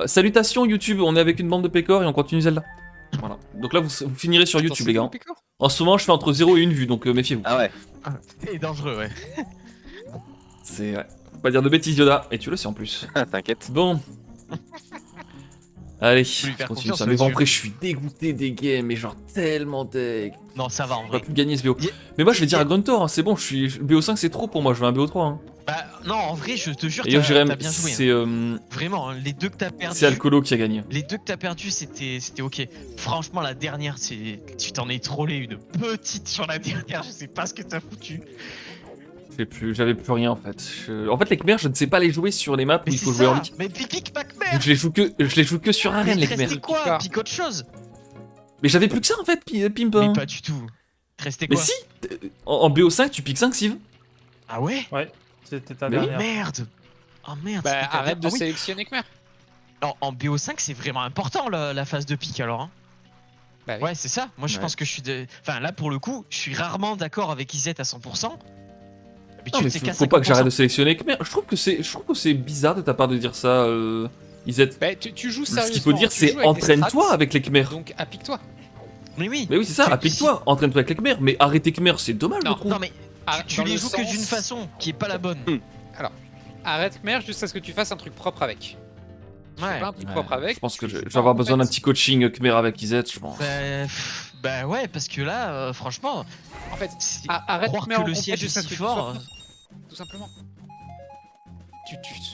Salutations YouTube, on est avec une bande de pécores et on continue Zelda. Voilà. Donc là, vous finirez sur YouTube, les gars. En ce moment, je fais entre 0 et 1 vue, donc méfiez-vous. Ah ouais. C'est dangereux, ouais. C'est... Ouais. Faut pas dire de bêtises, Yoda. Et tu le sais en plus. T'inquiète. Bon. Allez, Faut lui faire je continue confiance, ça. Mais monsieur. en vrai, je suis dégoûté des games, mais genre tellement deg. Non, ça va en On va vrai. plus gagner ce BO. Mais moi, je vais dire à Gruntor, hein, c'est bon, le BO5 c'est trop pour moi, je veux un BO3. Hein. Bah, non, en vrai, je te jure, Et Jérém, t'as bien joué. c'est Vraiment, hein, les deux que t'as perdu. c'est Alcolo qui a gagné. Les deux que t'as perdu, c'était ok. Franchement, la dernière, tu t'en es trollé une petite sur la dernière. Je sais pas ce que t'as foutu. J'avais plus rien en fait. En fait, les Khmers, je ne sais pas les jouer sur les maps où Mais il faut c'est jouer en ça. ligue. Mais pique Pac-Man. Donc je les joue que sur arène, les Khmers. Restait quoi? Pique autre chose. Mais j'avais plus que ça en fait, Pimp. Mais Hein. pas du tout. Restait Mais quoi? si en BO5, tu piques 5 cives. Ah ouais? Ouais, c'était ta Mais oui, dernière. Merde. Oh merde. Bah c'était ta arrête de dernière. Ah oui. sélectionner Khmer. Alors, en BO5, c'est vraiment important la phase de pique alors. Hein. Bah oui. Ouais, c'est ça. Moi, je Ouais. pense que je suis Enfin, là, pour le coup, je suis rarement d'accord avec Izette à 100%. Non, mais c'est faut pas que j'arrête de sélectionner Khmer. Je trouve que c'est bizarre de ta part de dire ça, Izette. Bah tu joues Ce sérieusement. qu'il faut dire, tu c'est joues avec des entraîne-toi strats, avec les Khmer. Donc applique-toi. Mais oui. Mais oui, c'est ça, applique-toi, entraîne-toi avec les Khmer. Mais arrêter Khmer, c'est dommage, je Non, trouve. Non, mais tu Dans les le joues que sens- d'une façon qui est pas la bonne. Arrête Khmer jusqu'à ce que tu fasses un truc propre avec. Tu fais Ouais. pas un truc Ouais, propre avec. je pense que tu je joues vais pas, avoir en besoin d'un fait. petit coaching Khmer avec Izette, je pense. Bah ouais, parce que là, franchement, En fait, c'est arrête croire Khmer que en le compète siège est jusqu'à ce si que tu fort. sois tout simplement.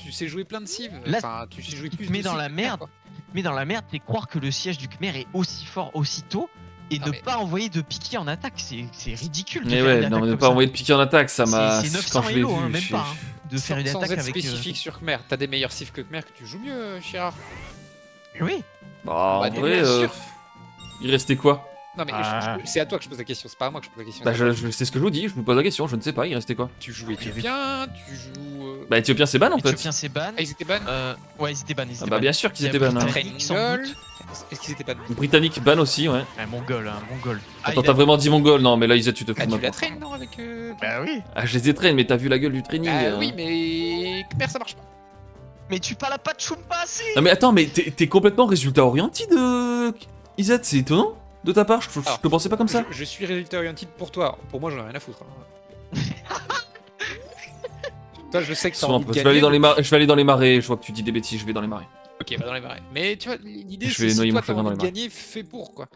Tu sais jouer plein de cives. Là, Enfin, tu sais jouer plus mets de dans cives la que Khmer, merde. quoi. Mais dans la merde, c'est croire que le siège du Khmer est aussi fort aussitôt et Non, ne mais- pas envoyer de piquer en attaque. C'est ridicule. de Mais faire ouais, une non, attaque mais ne comme pas ça. envoyer de piquer en attaque, ça m'a. C'est Quand 900 je l'ai Elo, vu, hein, même j'ai- pas. Hein, de faire une Sans attaque être avec. spécifique sur Khmer, t'as des meilleurs cives que Khmer que tu joues mieux, Chirard. Oui. Bah, en Bah, vrai, bien sûr. il restait quoi? Non mais Ah. c'est à toi que je pose la question, c'est pas à moi que je pose la question. Bah, c'est à toi. c'est ce que je vous dis, je vous pose la question, je ne sais pas, il restait quoi? Tu joues éthiopien, tu joues. Bah, Éthiopien, c'est ban en fait. Éthiopien, c'est ban. Ah, ils étaient ban. Ouais, ils étaient ban. Ah, bah, bien sûr qu'ils Il y a étaient ban. Hein. Britannique, sans Mongol. doute. Est-ce qu'ils étaient ban? Britannique ban aussi, ouais. Un mongol, un mongol. Ah, Attends, il t'as a- vraiment dit mongol? Non, mais là, Izette, tu te fous Ah, de ma tu la part. traînes, non, avec. Bah oui. Ah, je les ai traînés, mais t'as vu la gueule du training. Oui, mais. Khmer, ça marche pas. Mais tu parles pas de Chumpa, si. Non, mais attends, mais t'es complètement résultat orienté de. Izette, c'est étonnant de ta part, je Alors, te pensais pas comme ça. Je suis résultat oriented pour toi. Pour moi, j'en ai rien à foutre. hein. Toi, je sais que t'as Sois un envie peu. de Je vais aller gagner, je vais aller dans les marais, je vois que tu dis des bêtises, je vais dans les marais. Ok, va dans les marais. Mais tu vois, l'idée Je c'est vais si noyer toi mon t'as chagrin dans envie de les gagner, fais pour quoi.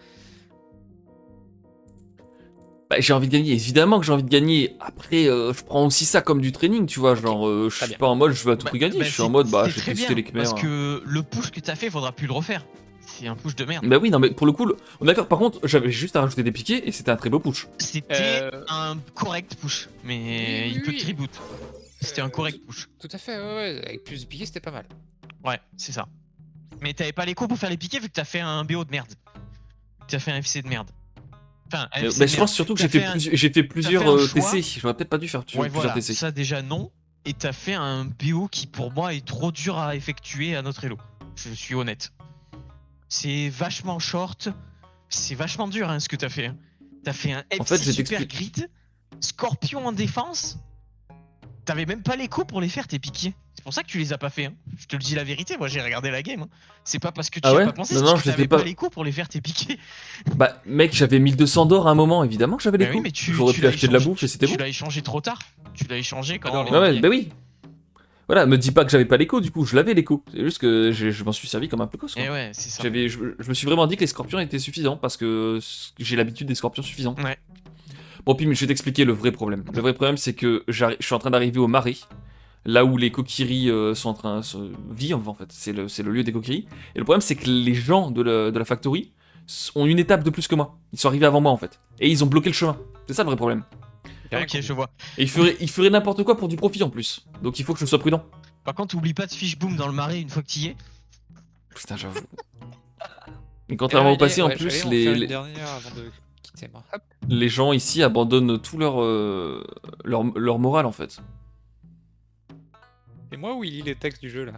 Bah, j'ai envie de gagner, évidemment que j'ai envie de gagner. Après, je prends aussi ça comme du training, tu vois. Ok, Genre, je très suis bien. pas en mode je veux à tout Bah, prix gagner. bah, Je suis en c'est- mode bah, c'est je vais très tester bien, les Khmer. Parce que le push que t'as fait, faudra plus le refaire. C'est un push de merde. Bah oui, non, mais pour le coup, on est d'accord. Par contre, j'avais juste à rajouter des piquets et c'était un très beau push. C'était un correct push, mais Oui, il peut oui. te reboot. C'était un correct push. Tout à fait, ouais. Avec plus de piquets, c'était pas mal. Ouais, c'est ça. Mais t'avais pas les coups pour faire les piquets vu que t'as fait un BO de merde. T'as fait un FC de merde. Enfin, un FC Bah, de je merde. pense surtout que T'as j'ai fait un- j'ai fait plusieurs fait un choix. TC. J'aurais peut-être pas dû faire Ouais, plusieurs voilà, TC. ça déjà non. Et t'as fait un BO qui pour moi est trop dur à effectuer à notre elo. Je suis honnête. C'est vachement short. C'est vachement dur hein, ce que t'as fait. Hein. T'as fait un FC En fait, je vais super grid. Scorpion en défense. T'avais même pas les coups pour les faire tes piquets. C'est pour ça que tu les as pas fait. Hein. Je te le dis la vérité, moi j'ai regardé la game. Hein. C'est pas parce que tu Ah y ouais as pas pensé, Non, c'est non, parce que je les ai t'avais pas pas- les coups pour les faire tes piquets. Bah, mec, j'avais 1200 d'or à un moment, évidemment que j'avais les Bah oui, coups. mais J'aurais pu l'as acheter de la échangé- bouffe et c'était bon. Tu l'as échangé trop tard. Tu l'as échangé quand. Ah non, Ouais, ouais, bah oui. Voilà, me dis pas que j'avais pas l'écho, du coup, je l'avais l'écho. C'est juste que je m'en suis servi comme un peu quoi. Eh ouais, c'est ça. Je me suis vraiment dit que les scorpions étaient suffisants parce que j'ai l'habitude des scorpions suffisants. Ouais. Bon, puis je vais t'expliquer le vrai problème. Le vrai problème, c'est que je suis en train d'arriver au marais, là où les coquilleries sont en train de vivre, en fait. C'est le lieu des coquilleries. Et le problème, c'est que les gens de la factory ont une étape de plus que moi. Ils sont arrivés avant moi, en fait. Et ils ont bloqué le chemin. C'est ça le vrai problème. Ok, je vois. Et ils feraient n'importe quoi pour du profit en plus. Donc il faut que je sois prudent. Par contre, oublie pas de fish boom dans le marais une fois que t'y es. Putain, j'avoue. Et contrairement au passé, en plus, les dernière avant de quitter moi. Hop. les gens ici abandonnent tout leur morale en fait. Et moi où il lit les textes du jeu là.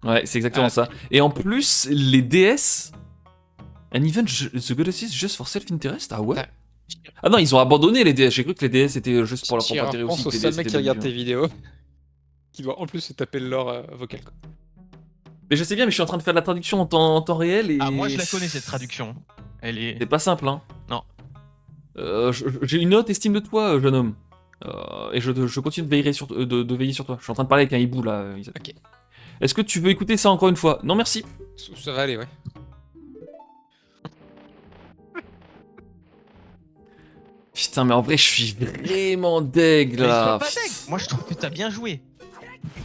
Ouais, c'est exactement Ah, ça. Et en plus, les DS. And even the goddess is just for self-interest? Ah ouais? Ah. Ah non, ils ont abandonné les DS. J'ai cru que les DS étaient juste pour leur propre Chirard, intérêt pense aussi. au que les seul DS mec étaient qui des regarde jeux. tes vidéos. Qui doit en plus se taper le lore vocal quoi. Mais je sais bien, mais je suis en train de faire la traduction en temps réel et... Ah, moi je la connais cette traduction. Elle est. C'est pas simple, hein. Non. J'ai une haute estime de toi, jeune homme. Et je continue de veiller sur toi. Je suis en train de parler avec un hibou, là, Isaac. Ok. Est-ce que tu veux écouter ça encore une fois? Non, merci. Ça va aller, ouais. Putain, mais en vrai, je suis vraiment deg, Mais là. sois pas deg. Moi je trouve que t'as bien joué.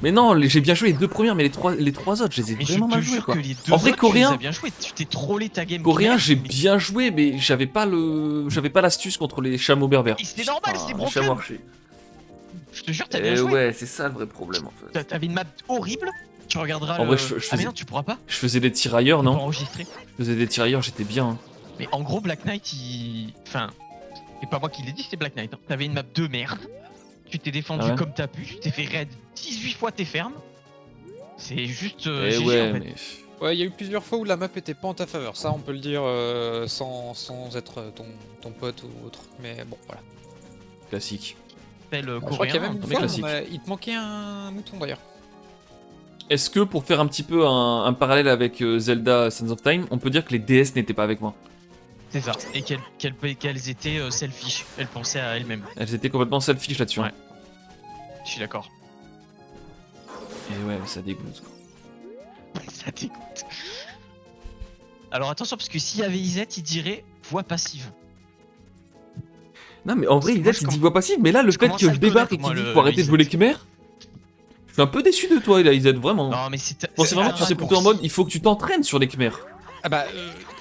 Mais non, j'ai bien joué les deux premières, mais les trois autres, je les ai Mais je vraiment te mal joués, jure quoi. que les deux En vrai, autres, coréen- tu les as bien joué. Tu t'es trollé ta game. Coréen, claire, j'ai mais- bien joué, mais j'avais pas l'astuce contre les chameaux berbères. Et c'était normal, c'était les broken. chameaux archers. Je te jure, t'as bien Eh joué. ouais, c'est ça le vrai problème, en fait. T'avais une map horrible. Tu regarderas En le. vrai, je Ah, mais faisais- non, tu pourras pas. Je faisais des tirailleurs, Tu peux non? enregistrer. Je faisais des tirailleurs, j'étais bien. Hein. Mais en gros, Black Knight, il. Enfin. C'est pas moi qui l'ai dit, c'est Black Knight. Hein. T'avais une map de merde. Tu t'es défendu Ah ouais comme t'as pu. Tu t'es fait raid 18 fois tes fermes. C'est juste. Eh GG, ouais, en fait. mais... Ouais, il y a eu plusieurs fois où la map était pas en ta faveur. Ça, on peut le dire sans être ton pote ou autre. Mais bon, voilà. Classique. Tel Je crois qu'il y a coréen. même une mais fois, classique. il te manquait un mouton d'ailleurs. Est-ce que, pour faire un petit peu un parallèle avec Zelda Sands of Time, on peut dire que les DS n'étaient pas avec moi? C'est ça. Et qu'elles étaient selfish. Elles pensaient à elles-mêmes. Elles étaient complètement selfish là-dessus. Ouais. hein. Je suis d'accord. Et ouais, ça dégoûte. quoi. Ça dégoûte. Alors attention, parce que s'il y avait Izette, il dirait voix passive. Non, mais en vrai, Moi, il je dit com- voix passive, mais là, le je fait commence que à je le débarque et connaître, qu'il moi, dit le- faut arrêter le de jouer les Khmers, je suis un peu déçu de toi, Izette, vraiment. Non, mais c'est. Je pensais vraiment que tu serais plutôt en mode il faut que tu t'entraînes sur les Khmers. Ah bah,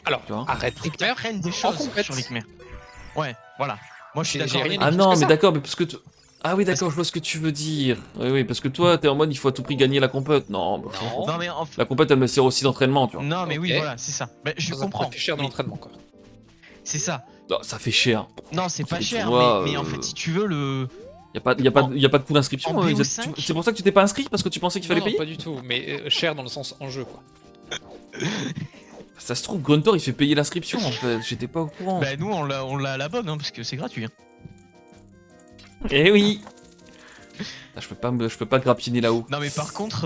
alors, Tu vois arrête, C'est que Khmer. t'apprennes des choses compète. sur les Khmers. Ouais, voilà. Moi, je suis J'ai d'accord. rien avec dit. Ah plus non, que mais ça. d'accord, mais parce que. Ah oui, d'accord, je vois ce que tu veux dire. Oui, oui, parce que toi, t'es en mode il faut à tout prix gagner la compète. Non, bah, Non. Non, mais en fait. la compète, elle me sert aussi d'entraînement, tu vois. Non, mais oui, Ok. voilà, c'est ça. Bah, je Ça comprends. fait cher de mais l'entraînement, quoi. C'est ça. Non, ça fait cher. Non, c'est pas Les cher, tournois, mais en fait, si tu veux, le. Y a pas de coût d'inscription. En Izette. BO5. C'est pour ça que tu t'es pas inscrit parce que tu pensais qu'il fallait Non, payer. pas du tout, mais cher dans le sens en jeu, quoi. Ça se trouve, Gruntor il fait payer l'inscription en fait. J'étais pas au courant. Bah, nous, on l'a à la bonne, hein, parce que c'est gratuit. Hein. Eh oui. Ah, je peux pas grappiner là-haut. Non, mais par contre,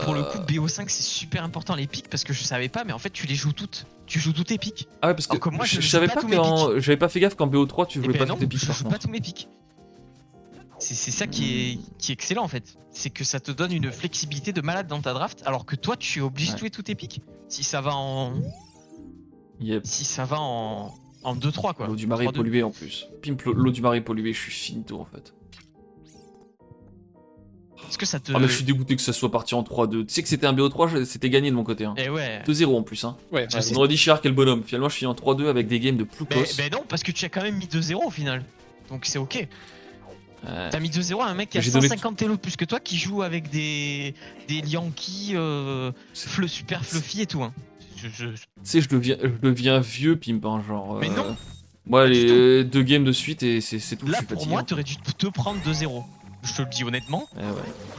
pour le coup, BO5, c'est super important les pics, parce que je savais pas, mais en fait, tu les joues toutes. Tu joues toutes tes pics. Ah ouais, parce que Alors que moi, je je ne savais joue pas pas tous mes j'avais pas fait gaffe qu'en BO3 tu Eh jouais ben pas non, tous tes pics je par joue contre. pas tous mes pics. C'est ça qui est excellent en fait. C'est que ça te donne une flexibilité de malade dans ta draft, alors que toi tu es obligé de Ouais. jouer tous tes pics. Si ça va en. Yep. Si ça va en 2-3 quoi. L'eau du marais 3-2. polluée en plus. Pimp l'eau du marais polluée, je suis finito en fait. Est-ce que ça te. Ah mais je suis dégoûté que ça soit parti en 3-2. Tu sais que c'était un BO3, c'était gagné de mon côté. Hein. Eh ouais. 2-0 en plus. Hein. Ouais, Je bah, sais. On aurait dit Chirard quel bonhomme. Finalement je suis en 3-2 avec des games de plus Ben close. non, parce que tu as quand même mis 2-0 au final. Donc c'est ok. Ouais. T'as mis 2-0 à un mec qui a J'ai donné 150 télos de plus que toi qui joue avec des Yankees super fluffy et tout. Hein. Tu sais, je deviens vieux Pimp, hein, genre. Mais non. Moi Pas du les 2 games de suite et c'est tout. je Là suis pour fatigué. moi t'aurais dû te prendre 2-0. Je te le dis honnêtement. Eh ouais,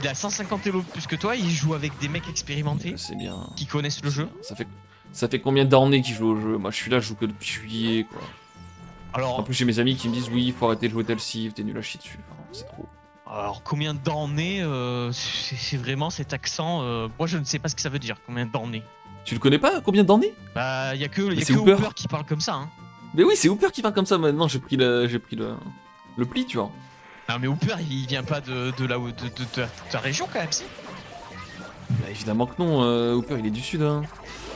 Il a 150 élos de plus que toi, il joue avec des mecs expérimentés c'est bien. qui connaissent le jeu. Ça fait combien d'années qu'ils jouent au jeu? Moi je suis là, je joue que depuis juillet quoi. En Alors, plus j'ai mes amis qui me disent oui, faut arrêter de jouer tel civ, t'es nul à chier dessus. Enfin, c'est trop. combien d'années c'est vraiment cet accent moi je ne sais pas ce que ça veut dire, combien d'années. Tu le connais pas? Combien d'années? Bah, y a que c'est Hooper Hooper. qui parle comme ça. Hein. Mais oui, c'est Hooper qui parle comme ça maintenant. J'ai pris le pli, tu vois. Non, mais Hooper il vient pas de ta région quand même, si. Bah, évidemment que non. Hooper il est du sud. Hein.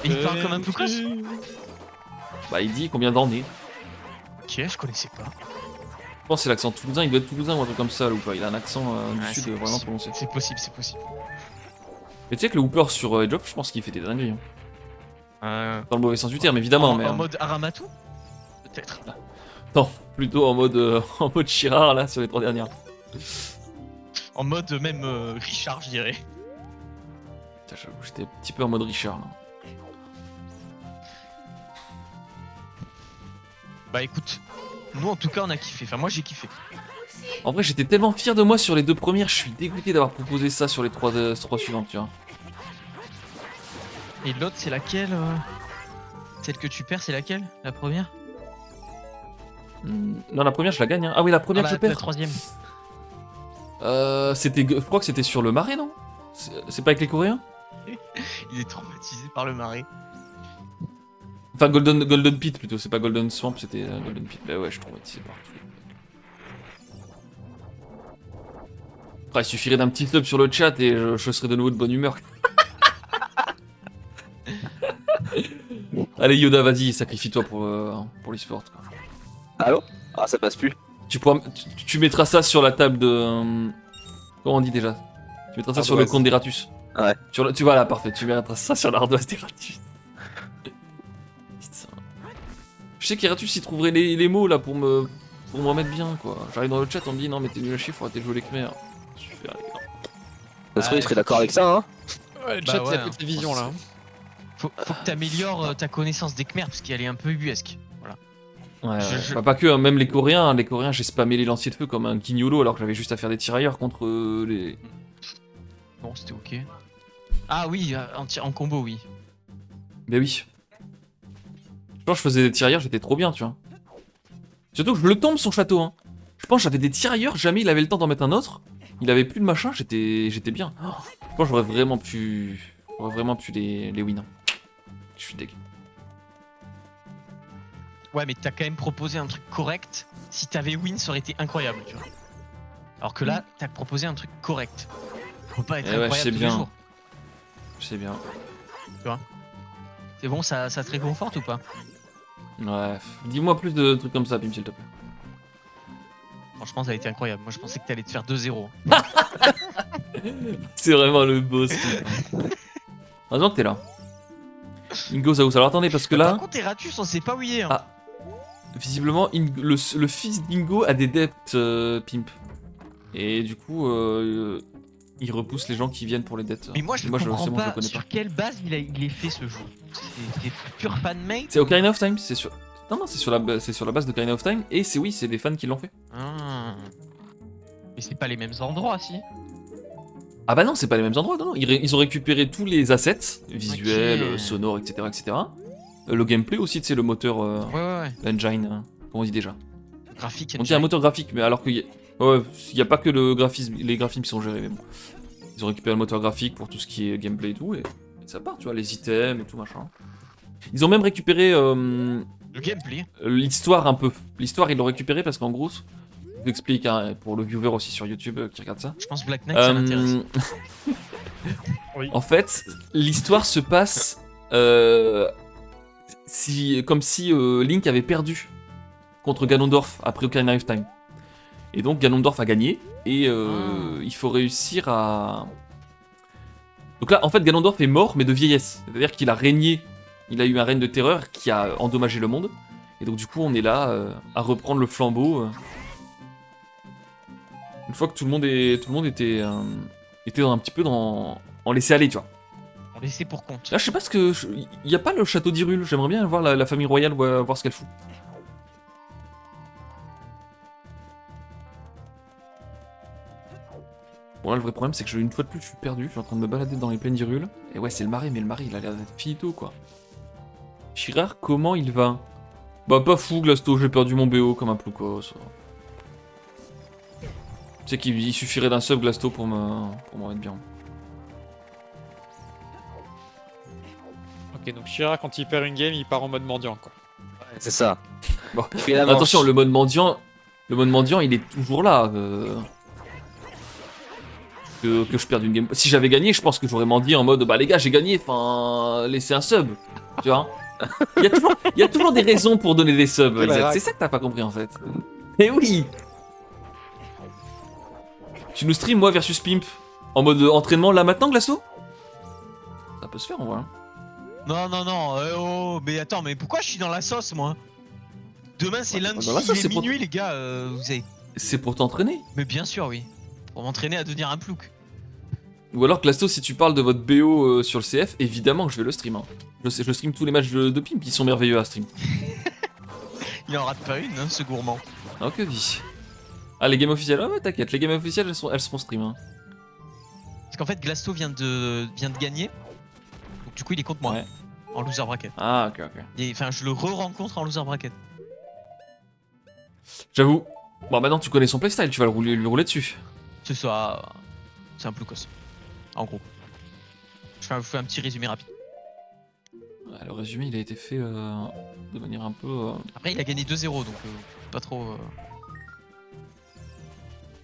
Et il parle comme un Poucos. Bah il dit combien d'années. Ok, je connaissais pas. Je pense que c'est l'accent toulousain. Il doit être toulousain ou un truc comme ça. Le Hooper il a un accent du Ouais, sud c'est vraiment possible. prononcé. C'est possible, c'est possible. Mais tu sais que le Hooper sur Edge of, je pense qu'il fait des dingueries. Hein. Dans le mauvais sens du terme évidemment. en, mais en mode Aramatu peut-être. non, plutôt en mode en mode Chirard là sur les 3 dernières. En mode même Richard, je dirais. Putain, j'avoue, j'étais un petit peu en mode Richard là. Bah écoute, nous en tout cas on a kiffé. Enfin, moi j'ai kiffé. En vrai, j'étais tellement fier de moi sur les 2 premières, je suis dégoûté d'avoir proposé ça sur les 3 suivantes, tu vois. Et l'autre, c'est laquelle Celle que tu perds, c'est laquelle? La première? Non, la première, je la gagne. Hein. Ah oui, la première, Ah, je la perds. troisième. Je crois que c'était sur le marais, non? C'est pas avec les Coréens? Il est traumatisé par le marais. Enfin, Golden Pit plutôt, c'est pas Golden Swamp, c'était Golden Pit. Bah ouais, je suis traumatisé par tout. Après, il suffirait d'un petit sub sur le chat et je serais de nouveau de bonne humeur. Allez Yoda, vas-y, sacrifie-toi pour l'e-sport. Allô? Ah, ça passe plus. Tu mettras ça sur la table de... comment on dit déjà? Tu mettras ça sur le Ardoise. compte d'Eratus. Ouais. Tu vois là, parfait, tu mettras ça sur l'ardoise d'Eratus. Putain. Je sais qu'Eratus il trouverait les mots là pour me remettre bien quoi. J'arrive dans le chat, on me dit non mais t'es nul à chier, faudra t'es joué les Khmer. Super les gars. Ça se trouve, il serait d'accord avec ça, hein? Ouais, le Bah chat, il y ouais, a toutes les visions là. Faut que t'améliores ta connaissance des Khmer parce qu'elle est un peu ubuesque. Voilà. Ouais, Je- Bah, pas que, hein, même les Coréens, j'ai spammé les lanciers de feu comme un guignolo alors que j'avais juste à faire des tirailleurs contre les... Bon, c'était ok. Ah oui, en combo, oui. Mais oui. Je pense que je faisais des tirailleurs, j'étais trop bien, tu vois. Surtout que je le tombe son château, hein. Je pense que j'avais des tirailleurs, jamais il avait le temps d'en mettre un autre. Il avait plus de machin, j'étais bien. Oh, je pense que j'aurais vraiment pu les win. Hein. Je suis deg. Ouais, mais t'as quand même proposé un truc correct. Si t'avais win, ça aurait été incroyable, tu vois. Alors que là, t'as proposé un truc correct. Faut pas être Eh ouais, incroyable je sais tous bien. les jours. Je sais bien. C'est bon, ça te réconforte ou pas? Ouais, dis-moi plus de trucs comme ça, Pim, s'il te plaît. Franchement, ça a été incroyable. Moi, je pensais que t'allais te faire 2-0. C'est vraiment le boss, putain. Heureusement que t'es là. Ingo Zaus. Alors attendez, parce que là, Par contre, Eratus, on sait pas où il est. Hein. Ah. visiblement, le fils d'Ingo a des dettes, Pimp. Et du coup, il repousse les gens qui viennent pour les dettes. Mais moi, je c'est comprends bon, je le pas connais sur pas. quelle base il est fait ce jeu. C'est pur fanmade. C'est Ocarina of Time, c'est sur... Non, c'est sur la base de Ocarina of Time, et c'est des fans qui l'ont fait. Ah. Mais c'est pas les mêmes endroits, si. Ah bah non, c'est pas les mêmes endroits, non. Ils ont récupéré tous les assets, visuels, Ok. sonores, etc. Le gameplay aussi, tu sais, le moteur, Ouais. l'engine, comment on dit déjà? Graphique. On dit un moteur graphique, mais alors qu'il y a pas que le graphisme, les graphismes qui sont gérés, mais bon. Ils ont récupéré le moteur graphique pour tout ce qui est gameplay et tout, et ça part, tu vois, les items et tout machin. Ils ont même récupéré Le gameplay. l'histoire un peu. L'histoire, ils l'ont récupéré parce qu'en gros, je vous explique, hein, pour le viewer aussi sur YouTube qui regarde ça. Je pense que Black Knight, ça l'intéresse. Oui. En fait, l'histoire se passe comme si Link avait perdu contre Ganondorf après Ocarina of Time. Et donc Ganondorf a gagné et il faut réussir à... Donc là, en fait, Ganondorf est mort mais de vieillesse. C'est-à-dire qu'il a régné, il a eu un règne de terreur qui a endommagé le monde. Et donc du coup, on est là à reprendre le flambeau. Une fois que tout le monde était un petit peu en laisser aller, tu vois. On laissait pour compte. Là, je sais pas ce que... Il y a pas le château d'Hyrule, j'aimerais bien voir la famille royale, voir ce qu'elle fout. Bon là, le vrai problème, c'est que une fois de plus, je suis perdu, je suis en train de me balader dans les plaines d'Hyrule. Et ouais, c'est le marais, mais le marais, il a l'air d'être finito, quoi. Chirard, comment il va? Bah pas fou, Glasto, j'ai perdu mon BO comme un ploucos. Tu sais qu'il suffirait d'un sub Glasto pour m'en mettre bien. Ok, donc Shira, quand il perd une game, il part en mode mendiant quoi. C'est ça. Bon. Il fait la manche. Attention, le mode mendiant, il est toujours là. Que je perde une game. Si j'avais gagné, je pense que j'aurais mendié en mode bah les gars, j'ai gagné, enfin, laissez un sub. Tu vois? Il y a toujours des raisons pour donner des subs, Oui, bah, Isaac. C'est ça que t'as pas compris en fait. Eh oui! Tu nous stream moi versus Pimp en mode entraînement là maintenant, Glasso? Ça peut se faire en vrai. Hein. Non, mais attends, mais pourquoi je suis dans la sauce, moi? Demain, c'est Bah, lundi, dans la sauce, il c'est est pour- minuit, les gars, vous avez... C'est pour t'entraîner. Mais bien sûr, oui. Pour m'entraîner à devenir un plouc. Ou alors, Glasto, si tu parles de votre BO sur le CF, évidemment que je vais le stream. Hein. Je stream tous les matchs de Pimp, ils sont merveilleux à stream. Il en rate pas une, hein, ce gourmand. Ah, que vie. Ah, les games officielles, ah ouais, t'inquiète, les games officielles, elles seront stream. Hein. Parce qu'en fait, Glasto vient de gagner. Donc du coup, il est contre moi. Ouais. En loser bracket. Ah, ok. Et enfin, je le re-rencontre en loser bracket. J'avoue. Bon, maintenant tu connais son playstyle, tu vas lui rouler dessus. C'est ça. C'est un ploucos. En gros. vous fais un petit résumé rapide. Ouais, le résumé, il a été fait de manière un peu... Après, il a gagné 2-0, donc pas trop.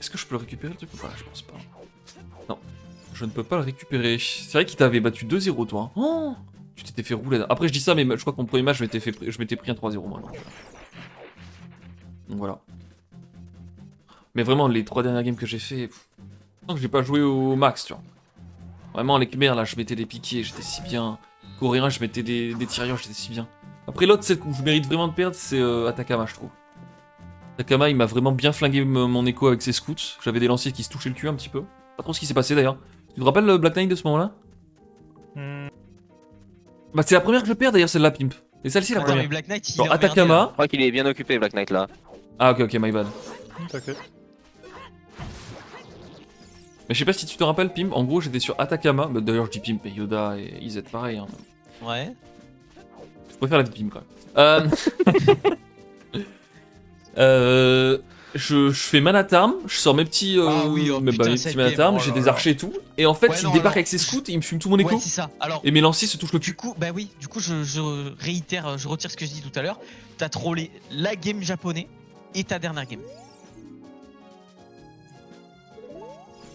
Est-ce que je peux le récupérer le truc ou pas? Je pense pas. Non, je ne peux pas le récupérer. C'est vrai qu'il t'avait battu 2-0 toi. Oh, tu t'étais fait rouler. Après je dis ça mais je crois que mon premier match je m'étais pris un 3-0 moi. Donc voilà. Mais vraiment les 3 dernières games que j'ai fait, que j'ai pas joué au max tu vois. Vraiment les Khmer là je mettais des piquets, j'étais si bien. Coréen je mettais des tirailleurs, j'étais si bien. Après l'autre celle où je mérite vraiment de perdre c'est Atakama je trouve. Atakama il m'a vraiment bien flingué mon écho avec ses scouts. J'avais des lanciers qui se touchaient le cul un petit peu. Pas trop ce qui s'est passé d'ailleurs. Tu te rappelles le Black Knight de ce moment-là? Bah c'est la première que je perds d'ailleurs celle-là Pimp. Et celle-ci la Attends, première. mais Black Knight, il Bon, est emmerdé, Atakama. Je crois qu'il est bien occupé, Black Knight là. Ah ok my bad. T'inquiète. Mais je sais pas si tu te rappelles Pimp, en gros j'étais sur Atakama. Bah, d'ailleurs je dis Pimp et Yoda et IZ pareil. Hein. là. Ouais. Je préfère la Pimp quand même. Je fais Manatarm, je sors mes petits, Ah oui, oh mes putain, petits cette Manatarm, game, oh j'ai là des là. archers et tout. Et en fait Ouais, il non, débarque non. avec ses scouts et il me fume tout mon écho. Ouais, c'est ça. Alors, Et mes lanciers se touchent le du cul. coup, bah oui, du coup, je réitère, je retire ce que je dis tout à l'heure. T'as trollé la game japonais et ta dernière game.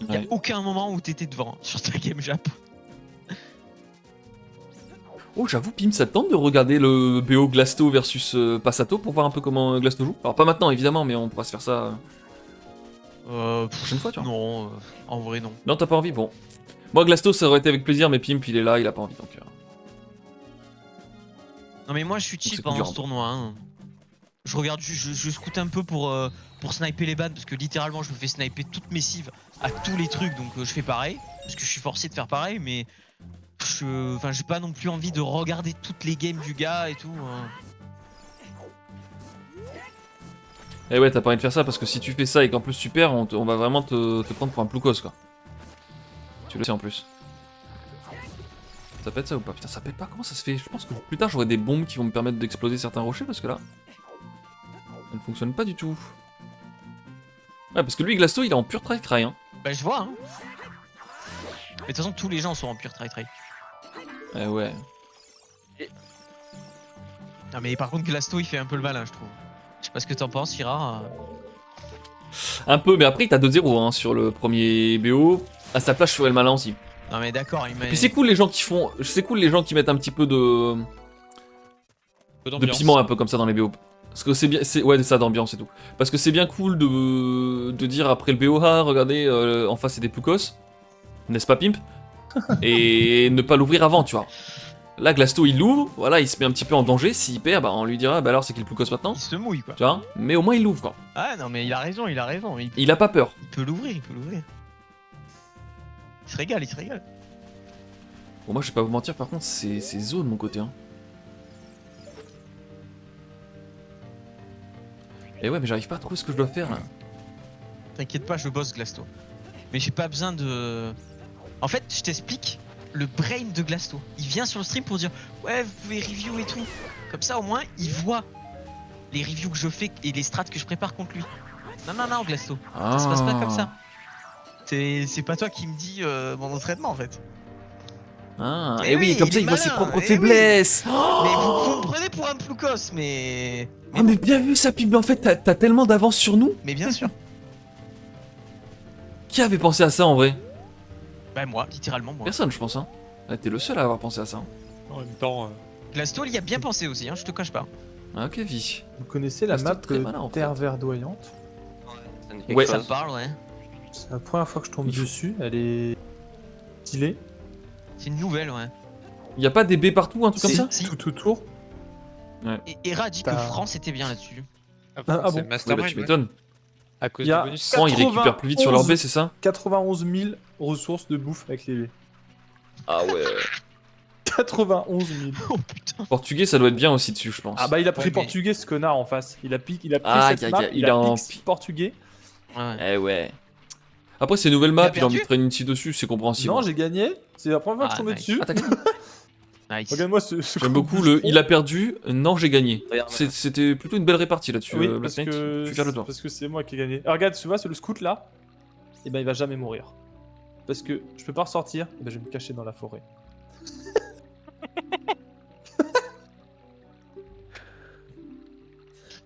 Y a Ouais. aucun moment où t'étais devant sur ta game Jap. Oh j'avoue Pimp ça te tente de regarder le BO Glasto versus Passato pour voir un peu comment Glasto joue. Alors pas maintenant évidemment mais on pourra se faire ça prochaine fois tu vois. Non, en vrai non. Non t'as pas envie? Bon. Moi Glasto ça aurait été avec plaisir mais Pimp il est là, il a pas envie donc... Non mais moi je suis c'est chill plus dur, pendant ce tournoi. Hein. Je regarde, je scoute un peu pour sniper les bans parce que littéralement je me fais sniper toutes mes cives à tous les trucs donc je fais pareil parce que je suis forcé de faire pareil mais j'ai pas non plus envie de regarder toutes les games du gars et tout. Hein. Eh ouais t'as pas envie de faire ça parce que si tu fais ça et qu'en plus tu perds on va vraiment te prendre pour un ploucos quoi. Tu le sais en plus. Ça pète ça ou pas? Putain ça pète pas, comment ça se fait? Je pense que plus tard j'aurai des bombes qui vont me permettre d'exploser certains rochers parce que là... Ça ne fonctionne pas du tout. Ouais parce que lui Glasto il est en pur try hein. Bah je vois hein. Mais de toute façon tous les gens sont en pur try. Eh ouais. Non mais par contre Glasto il fait un peu le malin je trouve. Je sais pas ce que t'en penses Ira. Un peu mais après il t'a 2-0 hein, sur le premier BO. À sa place je ferais le malin aussi. Non mais d'accord il m'a... Puis c'est cool les gens qui font... C'est cool les gens qui mettent un petit peu de piment un peu comme ça dans les BO. Parce que c'est bien... Ouais ça d'ambiance et tout. Parce que c'est bien cool de dire après le BO, ah regardez en face c'est des ploucos. N'est-ce pas Pimp? Et ne pas l'ouvrir avant tu vois. Là Glasto il l'ouvre, voilà il se met un petit peu en danger, s'il perd bah on lui dira bah alors c'est qui le ploucos maintenant? Il se mouille quoi. Tu vois? Mais au moins il l'ouvre quoi. Ah non mais il a raison. Il a pas peur. Il peut l'ouvrir. Il se régale. Bon moi je vais pas vous mentir par contre c'est zone de mon côté hein. Et ouais mais j'arrive pas à trouver ce que je dois faire là. T'inquiète pas, je bosse Glasto. Mais j'ai pas besoin de... En fait, je t'explique le brain de Glasto. Il vient sur le stream pour dire ouais, vous pouvez review et tout. Comme ça, au moins, il voit les reviews que je fais et les strats que je prépare contre lui. Non, Glasto. Ça se passe pas comme ça. C'est pas toi qui me dis mon entraînement en fait. Ah, Eh et oui, oui, comme il ça est il voit ses malin, propres eh faiblesses. Mais vous me prenez pour un ploucos, mais... Oh mais bien vu ça Pimp, mais en fait t'as tellement d'avance sur nous. Mais bien sûr. Qui avait pensé à ça en vrai? Bah moi, littéralement moi. Personne je pense hein. Ah, t'es le seul à avoir pensé à ça. Hein. En même temps, Glasto, il y a bien pensé aussi, hein, je te cache pas. Ah ok vie. Vous connaissez la C'est map très malin, en Terre fait. Verdoyante? Ça me dit quelque Ouais. Ça chose. me parle, ouais. C'est la première fois que je tombe Il faut- dessus, elle est stylée. C'est une nouvelle, ouais. Y a pas des baies partout, un truc comme Si, ça? si. Tout autour. Et Hera a dit que T'as- France était bien là-dessus. Ah c'est bon le Oui bah mastermind, tu ouais. m'étonnes. À cause Il y a du bonus. Quand ils récupèrent plus vite sur leur 91 baie c'est ça? 91 000 ressources de bouffe avec les baies. Ah ouais. 91 000. Oh putain. Portugais ça doit être bien aussi dessus je pense. Ah bah il a pris Ouais, mais- portugais ce connard en face. Il a pris Ah, cette map, il a en- piqué portugais. Ouais. Eh ouais. Après c'est une nouvelle map, Il a il a perdu envie de traîner ici dessus, c'est compréhensible. Non, j'ai gagné. C'est la première fois que je Ah, tombais nice. dessus. Ah t'as gagné. Nice. Regarde-moi ce J'aime beaucoup le il a perdu, non j'ai gagné. Regarde, C'était plutôt une belle répartie là-dessus, Oui, Black parce Knight. que Je suis fier de toi. parce que c'est moi qui ai gagné. Ah, regarde, tu vois, c'est le scout là. Et ben il va jamais mourir. Parce que je peux pas ressortir, et ben je vais me cacher dans la forêt.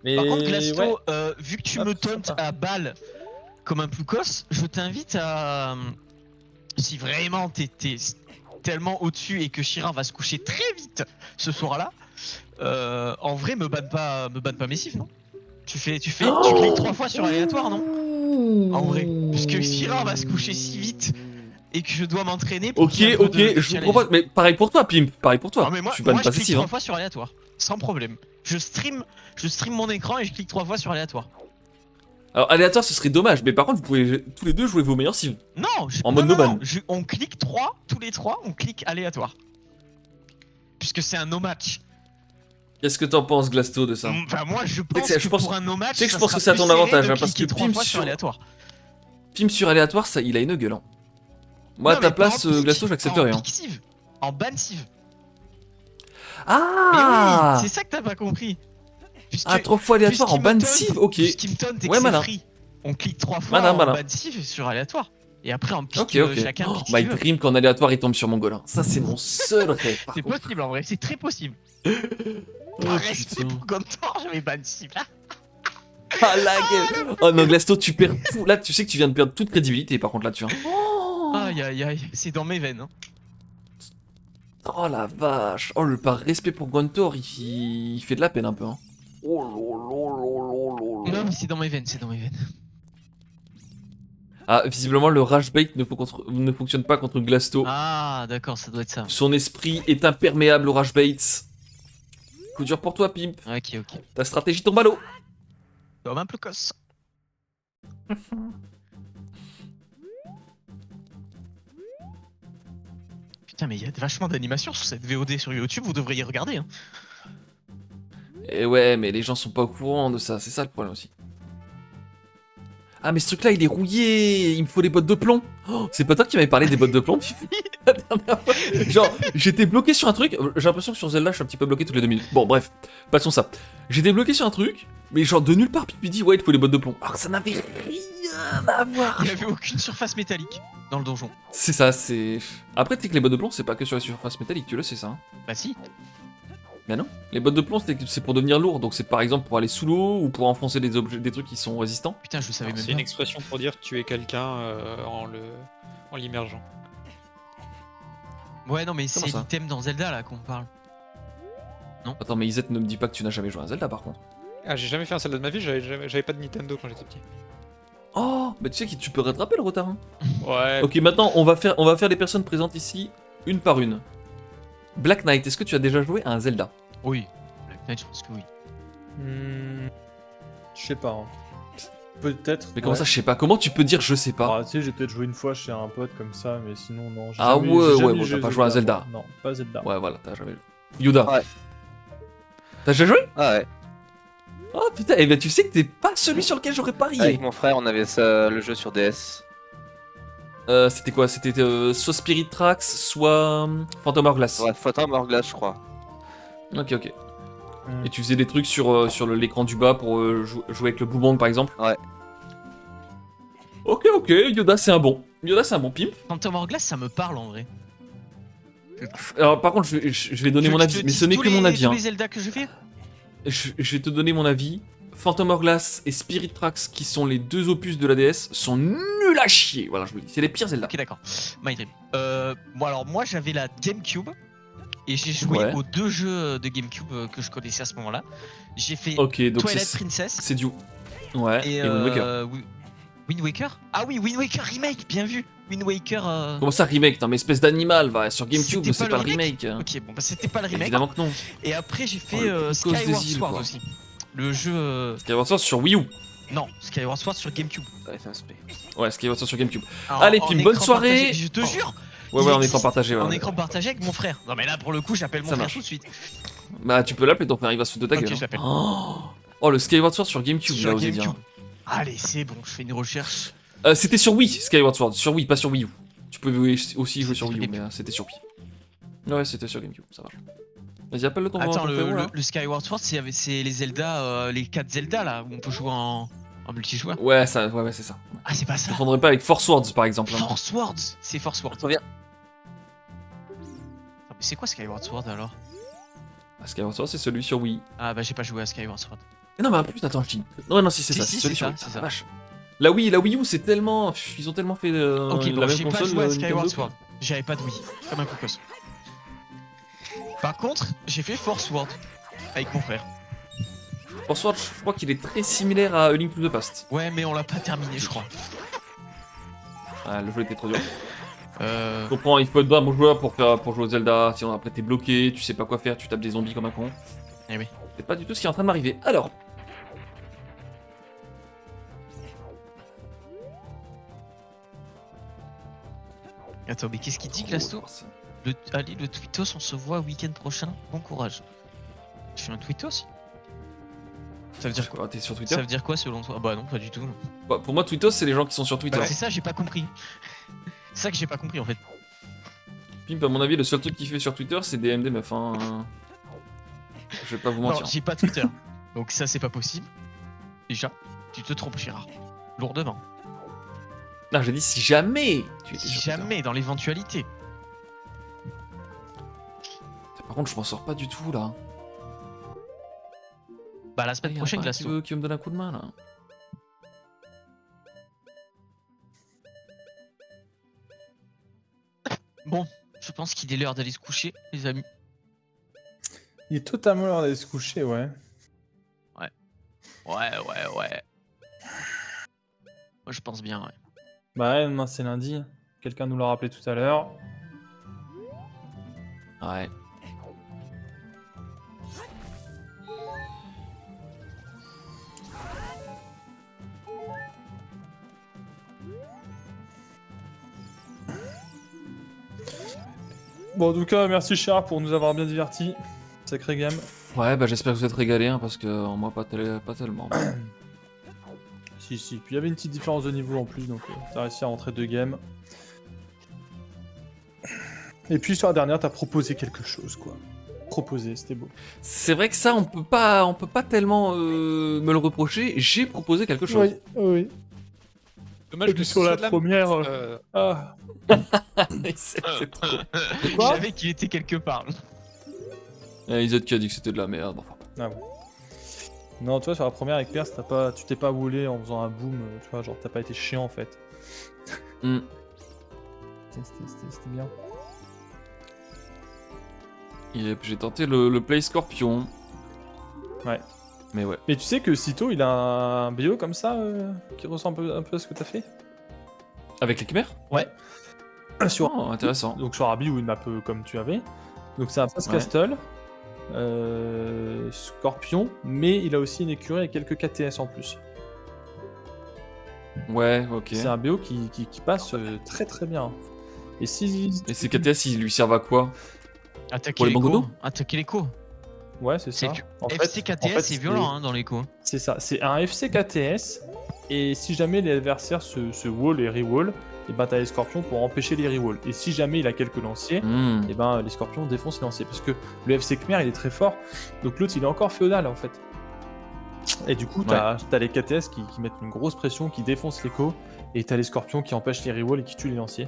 Mais Par contre, Glasto, ouais. vu que tu Ah, me sympa. tauntes à balle comme un Ploukos, je t'invite à. Si vraiment t'es tellement au-dessus et que Shira va se coucher très vite ce soir-là, en vrai, me banne pas Messif, non? Tu cliques 3 fois sur aléatoire, non? En vrai. Puisque Shira va se coucher si vite et que je dois m'entraîner pour Ok, qu'il y ait un peu ok, de je vous challenge. propose. Mais pareil pour toi, Pimp, pareil pour toi. Non, mais moi, Tu bannes je pas clique Cécile. 3 fois sur aléatoire, sans problème. Je stream mon écran et je clique 3 fois sur aléatoire. Alors, aléatoire, ce serait dommage, mais par contre, vous pouvez tous les deux jouer vos meilleurs cives. Non, En mode non, no ban. non, on clique 3, tous les 3, on clique aléatoire. Puisque c'est un no match. Qu'est-ce que t'en penses, Glasto, de ça? Enfin, moi, je que pense c'est- que je pense- pour un no match, tu sais que je ça pense sera que c'est à plus ton serré avantage, de hein, parce cliquer que 3 Pimp fois sur sur- aléatoire. Pimp sur aléatoire, ça, il a une gueule. Hein. Moi, Non, à ta mais place, pas en pique, Glasto, j'accepterais. En Hein. pique sieve, en ban sieve. Ah Mais oui, c'est ça que t'as pas compris. Puisque, Ah, 3 fois aléatoire en ban sieve, ok. Puisqu'il me taunte et que Ouais, c'est malin. free, on clique 3 fois Malin, en malin. ban sieve sur aléatoire. Et après, on pique Ok, ok. chacun Oh, pique ce my qu'il veut. dream qu'en aléatoire, il tombe sur mon goal. Hein. Ça, c'est mon seul rêve. Par C'est contre. possible en vrai, c'est très possible. Oh, Par respect putain. pour Gontor, je vais ban sieve là. Ah, la gueule. Oh non, Glasto, tu perds tout. Là, tu sais que tu viens de perdre toute crédibilité, par contre, là-dessus. Hein. Aïe aïe aïe, c'est dans mes veines. Hein. Oh la vache. Oh, le par respect pour Gontor, il fait de la peine un peu. Hein. Non, mais c'est dans mes veines, c'est dans mes veines. Ah, visiblement, le rage bait ne fonctionne pas contre Glasto. Ah, d'accord, ça doit être ça. Son esprit est imperméable au rage bait. Coup dur pour toi, Pimp. Ok, ok. Ta stratégie tombe à l'eau. Comme un Ploukos. Putain, mais il y a vachement d'animations sur cette VOD sur YouTube, vous devriez regarder. Hein. Et ouais, mais les gens sont pas au courant de ça, c'est ça le problème aussi. Ah, mais ce truc-là, il est rouillé. Il me faut des bottes de plomb. Oh, c'est pas toi qui m'avais parlé des bottes de plomb, Fifi, la dernière fois. Genre, j'étais bloqué sur un truc. J'ai l'impression que sur Zelda, je suis un petit peu bloqué toutes les 2 minutes. Bon, bref, passons ça. J'étais bloqué sur un truc, mais genre de nulle part, Pipi dit ouais, il te faut des bottes de plomb. Alors que ça n'avait rien à voir. Il n'y avait aucune surface métallique dans le donjon. C'est ça, c'est. Après, tu sais que les bottes de plomb, c'est pas que sur la surface métallique, tu le sais ça. Hein. Bah si. Mais non, les bottes de plomb, c'est pour devenir lourd. Donc, c'est par exemple pour aller sous l'eau ou pour enfoncer des objets, des trucs qui sont résistants. Putain, je le savais Alors, même C'est une pas. expression pour dire tuer quelqu'un en l'immergeant. Ouais, non, mais Comment c'est ça l'item dans Zelda là qu'on parle. Attends, mais Isette ne me dit pas que tu n'as jamais joué à Zelda par contre. Ah, j'ai jamais fait un Zelda de ma vie, j'avais pas de Nintendo quand j'étais petit. Oh, bah tu sais que tu peux rattraper le retard. Hein. Ouais. Ok, maintenant on va faire les personnes présentes ici une par une. Black Knight, est-ce que tu as déjà joué à un Zelda? Oui. Black Knight, je pense que oui. Je sais pas. Hein. Peut-être. Mais comment ouais. ça, je sais pas. Comment tu peux dire je sais pas? Ah, tu sais, j'ai peut-être joué une fois chez un pote comme ça, mais sinon, non. Ah jamais- ouais, j'ai jamais ouais, bon, joué t'as pas joué à Zelda. moi. Non, pas Zelda. Ouais, voilà, t'as jamais joué. Yoda. Ouais. T'as déjà joué? Ah ouais. Oh putain, et ben tu sais que t'es pas celui sur lequel j'aurais parié. Avec mon frère, on avait ça, le jeu sur DS. C'était quoi? C'était soit Spirit Tracks, soit Phantom Hourglass. Ouais, Phantom Hourglass, je crois. Ok, ok. Hmm. Et tu faisais des trucs sur l'écran du bas pour jouer avec le boomerang par exemple? Ouais. Ok, ok, Yoda c'est un bon. Yoda c'est un bon pimp. Phantom Hourglass, ça me parle en vrai. Alors par contre, je vais donner mon avis, mais ce n'est que mon avis. Tous Hein. les Zelda que je fais. Je vais te donner mon avis. Phantom Hourglass et Spirit Tracks, qui sont les deux opus de la DS, sont nuls à chier. Voilà, je vous le dis. C'est les pires Zelda. Ok, d'accord. My Dream. Bon, alors moi j'avais la GameCube et j'ai joué Ouais. aux 2 jeux de GameCube que je connaissais à ce moment-là. J'ai fait Ok, donc Twilight c'est Princess du. Ouais, et et Wind Waker. Wind Waker. Ah oui, Wind Waker remake, bien vu. Wind Waker. Comment ça, remake? T'es un espèce d'animal, va. Sur GameCube, C'était c'est pas pas le le remake. Ok, bon bah c'était pas le remake. Évidemment que non. Et après j'ai fait Oh, le cause des Skyward îles, Sword quoi. aussi. Le jeu. Skyward Sword sur Wii U. Non, Skyward Sword sur GameCube. Ouais, c'est un spé. Ouais, Skyward Sword sur GameCube. Alors, Allez, en puis bonne écran soirée. partagé, je te jure. Ouais, Il ouais, en existe écran partagé. Ouais, En ouais. écran partagé avec mon frère. Non mais là pour le coup j'appelle mon Ça frère marche. tout de suite. Bah, tu peux l'appeler ton frère, il va se foutre de ta Ok, gueule. je l'appelle. Oh, le Skyward Sword sur GameCube, Sur là, osé GameCube. dire. Allez, c'est bon, je fais une recherche. C'était sur Wii, Skyward Sword. Sur Wii, pas sur Wii U. Tu peux aussi jouer sur Wii U, mais c'était sur Wii. Ouais, c'était sur GameCube, ça marche. Vas-y, appelle-le ton Attends, ton frérot, là. le Skyward Sword, c'est les Zelda, les 4 Zelda là, où on peut jouer en multijoueur. Ouais, ça, ouais, c'est ça. Ah, c'est pas Je ça. confondrais pas avec Force Words, par exemple. Hein. Force Words, c'est Force Words. Reviens. Ah, mais c'est quoi Skyward Sword alors? Skyward Sword, c'est celui sur Wii. Ah bah j'ai pas joué à Skyward Sword. Non, mais en plus, attends, je dis. Non, si, c'est Si, ça, si, c'est celui c'est sur ça, Wii, c'est putain, ça. vache. La Wii U, c'est tellement. Ils ont tellement fait Ok, la bon, même j'ai pas console. joué à Nintendo, Skyward quoi. Sword. J'avais pas de Wii, comme un cocos. Par contre, j'ai fait Force World avec mon frère. Pour Sword, je crois qu'il est très similaire à A Link to the Past. Ouais, mais on l'a pas terminé, je crois. Ah, le jeu était trop dur. Euh... Je comprends, il faut être bon joueur pour jouer au Zelda, sinon après t'es bloqué, tu sais pas quoi faire, tu tapes des zombies comme un con. Eh oui. C'est pas du tout ce qui est en train de m'arriver. Alors. Attends, mais qu'est-ce qu'il dit, Glasto? Allez, le Twittos, on se voit week-end prochain. Bon courage. Tu fais un Twittos? Ça veut dire quoi? T'es sur Twitter? Ça veut dire quoi selon toi? Bah non, pas du tout. Bah, pour moi, Twittos, c'est les gens qui sont sur Twitter. Bah, c'est ça, j'ai pas compris. C'est ça que j'ai pas compris en fait. Pimp, à mon avis, le seul truc qu'il fait sur Twitter, c'est DM des meufs. Hein. Je vais pas vous Non, mentir. j'ai pas Twitter. Donc ça, c'est pas possible. Déjà, tu te trompes, Gérard. Lourdement. Non, j'ai dit si jamais tu étais Si sur Twitter. jamais, dans l'éventualité. Par contre, je m'en sors pas du tout là. Bah la semaine prochaine, Qui Glasto. veut me donner un coup de main là. Bon, je pense qu'il est l'heure d'aller se coucher, les amis. Il est totalement l'heure d'aller se coucher, ouais. Ouais. Moi, je pense bien, ouais. Bah ouais, demain c'est lundi. Quelqu'un nous l'a rappelé tout à l'heure. Ouais. Bon, en tout cas, merci Cher pour nous avoir bien divertis. Sacré game. Ouais, bah j'espère que vous êtes régalés, hein, parce que moi pas tellement. Si. Puis il y avait une petite différence de niveau en plus, donc t'as réussi à rentrer 2 games. Et puis sur la dernière, t'as proposé quelque chose, quoi. Proposé, c'était beau. C'est vrai que ça, on peut pas tellement me le reprocher. J'ai proposé quelque chose. Oui. Dommage Et puis sur la première... Ah. c'est trop. Quoi Je savais qu'il était quelque part. Isaac qui a dit que c'était de la merde. Enfin. Ah bon. Non, tu vois, sur la première avec Perse, tu t'es pas woolé en faisant un boom, tu vois, genre t'as pas été chiant en fait. Hmm. C'était bien. Yep, j'ai tenté le Play Scorpion. Ouais. Mais ouais. Mais tu sais que Sito, il a un BO comme ça, qui ressemble un peu à ce que t'as fait. Avec les Khmers? Sur... Oh, intéressant. Donc sur Arby ou une map comme tu avais. Donc c'est un Pass Castle, Scorpion, mais il a aussi une écurie avec quelques KTS en plus. Ouais, ok. C'est un BO qui passe très très bien. Et si... Et ces KTS, ils lui servent à quoi? Attaquer Pour les l'écho. bangonos Attaquer l'écho. Ouais, c'est ça. En fait, FCKTS, c'est violent hein, dans l'écho. C'est ça, c'est un FCKTS, et si jamais l'adversaire se wall et rewall, et ben t'as les scorpions pour empêcher les rewalls. Et si jamais il a quelques lanciers, Hmm. et ben les scorpions défoncent les lanciers. Parce que le FC Khmer il est très fort, donc l'autre il est encore féodal en fait. Et du coup t'as les KTS qui mettent une grosse pression, qui défoncent l'écho, et t'as les scorpions qui empêchent les rewalls et qui tuent les lanciers.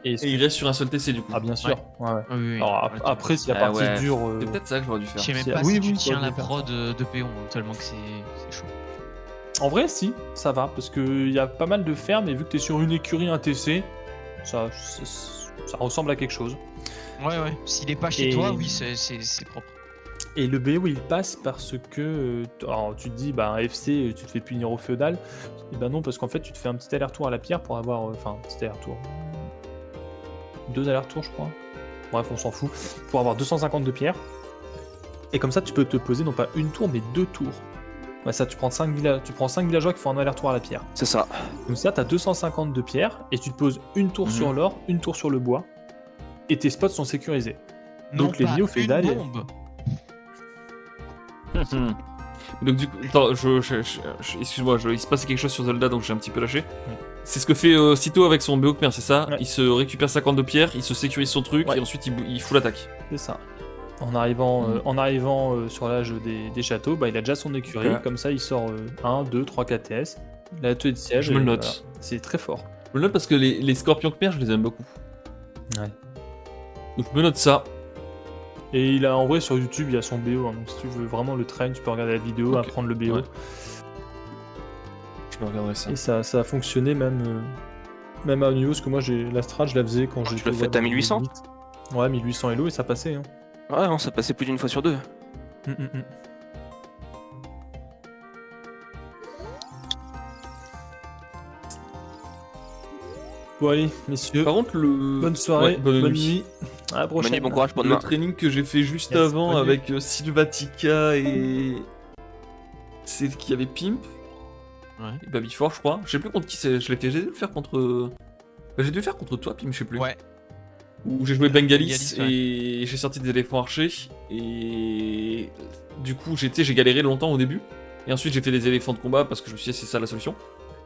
Et il reste sur un seul TC du coup. Ah bien sûr, ouais. Oui. Alors après si la partie ouais. dure... C'est peut-être ça que j'aurais dû faire. Je sais même c'est- pas oui, si tu oui, tiens faut la le faire. prod de Péon, tellement que c'est chaud. En vrai, si, ça va, parce qu'il y a pas mal de fermes, et vu que t'es sur une écurie, un TC, ça ressemble à quelque chose. Ouais. S'il est pas chez Et- toi, oui, c'est propre. Et le BO, il passe parce que... alors, tu te dis, bah, un FC, tu te fais punir au féodal. Et ben non, parce qu'en fait, tu te fais un petit aller-retour à la pierre pour avoir... Enfin, un petit aller-retour. 2 allers-retours, je crois. Bref, on s'en fout. Pour avoir 250 de pierre. Et comme ça, tu peux te poser non pas une tour, mais 2 tours. Ouais, ça, tu prends 5 villageois qui font un aller-retour à la pierre. C'est ça. Donc ça, t'as 250 de pierre, et tu te poses une tour Mhm. sur l'or, une tour sur le bois, et tes spots sont sécurisés. Donc les pas liés au féodal, une bombe. Donc du coup, attends, excuse-moi, il se passait quelque chose sur Zelda donc j'ai un petit peu lâché. C'est ce que fait Sito avec son BO Khmer, c'est ça? Ouais. Il se récupère 50 de pierre, il se sécurise son truc Ouais. et ensuite il fout l'attaque. C'est ça. En arrivant sur l'âge des châteaux, bah, il a déjà son écurie, Ok. comme ça il sort 1, 2, 3 KTS, il a l'atelier de siège. Je me le et note. voilà. C'est très fort. Je me le note parce que les scorpions Khmer, je les aime beaucoup. Ouais. Donc je me note ça. Et il a en vrai sur YouTube, il y a son BO. Hein, donc si tu veux vraiment le train, tu peux regarder la vidéo, Ok. apprendre le BO. Ouais. Je me regarderai ça. Et ça a fonctionné même à niveau, parce que moi la strat, je la faisais quand Tu j'étais. le fais à 1800? Ouais, 1800 Elo et ça passait. Hein. Ouais, non, ça passait plus d'une fois sur deux. Hum, hum, hum. Bon allez, messieurs, Par contre, bonne soirée, Ouais, bonne nuit. nuit. À la prochaine. Mani, bon courage pour Le demain. training que j'ai fait juste Yes, avant bonne nuit. avec Sylvatica et. C'est qui avait Pimp Ouais. et Babyfort, je crois. Je sais plus contre qui c'est. Je l'ai fait. J'ai dû le faire contre. Bah, j'ai dû le faire contre toi, Pimp, je sais plus. Ouais. Où j'ai joué Bengalis Bengalis, et j'ai sorti des éléphants archers. Et. Du coup, j'ai galéré longtemps au début. Et ensuite, j'ai fait des éléphants de combat parce que je me suis dit, c'est ça la solution.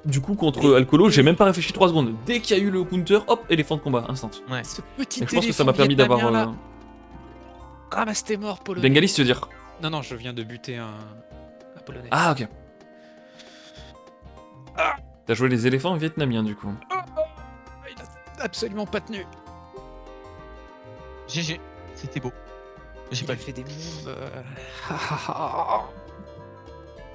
Du coup, contre Alcolo, j'ai même pas réfléchi 3 secondes. Dès qu'il y a eu le counter, hop, éléphant de combat, instant. Ce petit Et je pense que ça m'a permis d'avoir. Ramasse tes morts, polonais. Bengalis, tu veux dire? Non, je viens de buter un polonais. Ah, ok. T'as joué les éléphants vietnamiens, du coup. Il a absolument pas tenu. GG, c'était beau. J'ai Il pas a vu. fait des moves.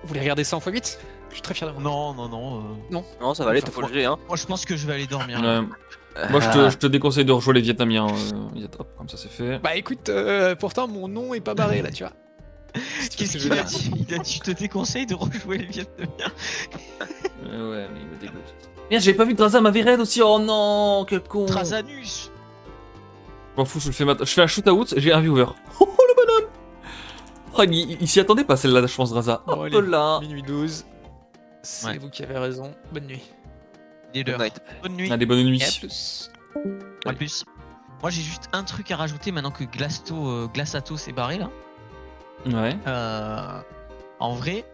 Vous voulez regarder ça en x8? Je suis très fier de moi. Non. Non, ça va aller, t'as full G, hein. Moi, je pense que je vais aller dormir. Ouais. Moi, je te déconseille de rejouer les vietnamiens. Hop, comme ça, c'est fait. Bah écoute, pourtant mon nom est pas barré là, tu vois. Qu'est-ce qu'il a dit? Il a dit, je te déconseille de rejouer les Vietnamiens. Ouais, mais il me dégoûte. Merde, j'avais pas vu que Draza m'avait raid aussi. Oh non, quel con. Trazanus. Je m'en fous, je fais un shoot-out, j'ai un viewer. Oh, le bonhomme. Oh, il s'y attendait pas, celle-là, je pense, Draza. Bon, Hop allez. là. Minuit 12. C'est Ouais. vous qui avez raison. Bonne nuit. Leader. Good night. Bonne nuit. Allez, bonne Et à nuit. plus. À plus. Moi, j'ai juste un truc à rajouter maintenant que Glasato s'est barré là. Ouais. En vrai,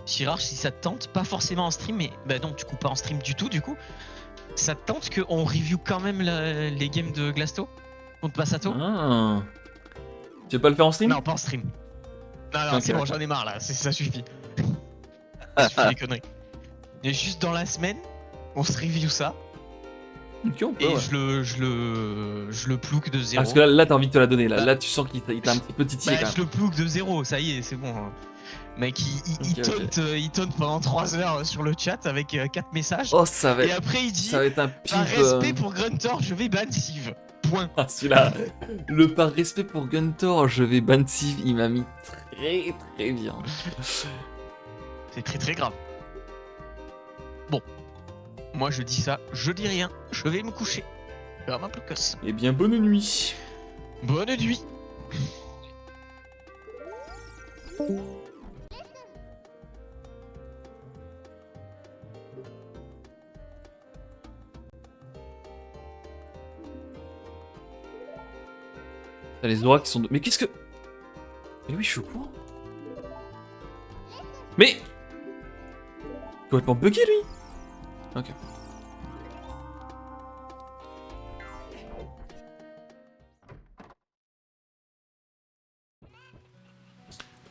Chirard, si ça te tente, pas forcément en stream, mais bah non, tu coupes pas en stream du tout, du coup. Ça te tente qu'on review quand même les games de Glasto contre Passato? Ah. Tu veux pas le faire en stream? Non, pas en stream. Non, Ok, c'est bon, ok. j'en ai marre là, ça suffit. Ça suffit les conneries. Et juste dans la semaine, on se review ça Ok, on peut, et ouais. je le plouque de zéro. Parce que là, t'as envie de te la donner. Là, Bah. là tu sens qu'il t'a un petit peu titillé Bah, quand je le plouque de zéro, ça y est, c'est bon. Mec, il Ok, ok. taunt pendant 3 heures sur le chat avec 4 messages. Oh, ça va Et être, après, il dit ça va être un par pimp. respect pour Gruntor, je vais ban Siv. Point. Ah, celui-là. Le par respect pour Guntor, je vais ban Siv, il m'a mis très très bien. C'est très très grave. Bon. Moi, je dis ça, je dis rien, je vais me coucher. Faire ma bloqueuse. Eh bien, bonne nuit. Bonne nuit. T'as les auras qui sont... Mais qu'est-ce que... Mais oui, je suis au courant. Mais... Complètement bugué, lui. Ok.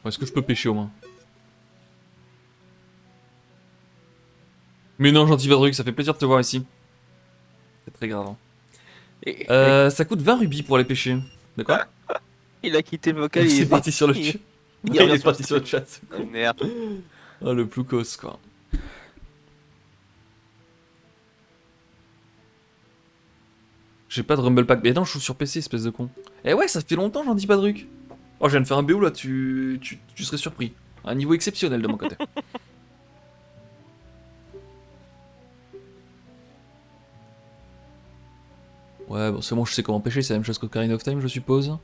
Bon, est-ce que je peux pêcher au moins? Mais non, gentil Vadrug, ça fait plaisir de te voir ici. C'est très grave. Hein. Et- Ça coûte 20 rubis pour aller pêcher. D'accord? Il a quitté le vocal, Il est est parti sur le il- chat. il Il revient est sur le parti sur le chat. Oh, merde. Oh, le ploucos, quoi. J'ai pas de Rumble Pack. Mais non, je joue sur PC, espèce de con. Eh ouais, ça fait longtemps, j'en dis pas de truc. Oh, je viens de faire un BO là, tu serais surpris. Un niveau exceptionnel de mon côté. Ouais, bon, c'est bon, je sais comment pêcher, c'est la même chose qu'Ocarina of Time, je suppose.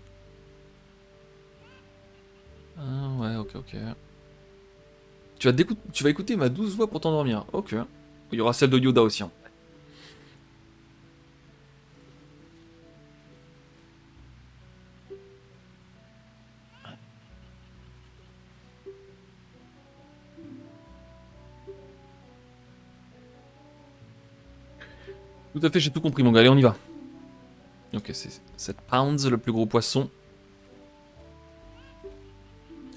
Ah, ouais, ok. Tu vas écouter ma douce voix pour t'endormir. Ok. Il y aura celle de Yoda aussi. Hein. Tout à fait, j'ai tout compris mon gars, allez on y va. Ok, c'est 7 pounds, le plus gros poisson.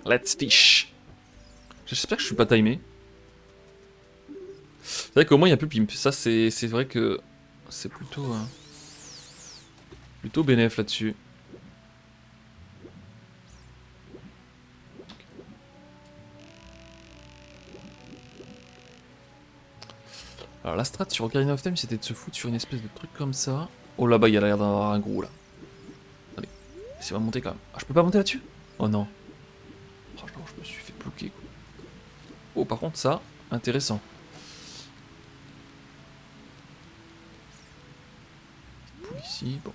Let's fish. J'espère que je suis pas timé. C'est vrai qu'au moins il n'y a plus pimp. Ça c'est vrai que c'est plutôt bénéf là-dessus. Alors la strat sur Ocarina of Time c'était de se foutre sur une espèce de truc comme ça. Oh là-bas il y a l'air d'avoir un gros là. Allez, essayez de monter quand même. Ah je peux pas monter là-dessus? Oh non. Franchement je me suis fait bloquer quoi. Oh par contre ça, intéressant. Poule ici, bon.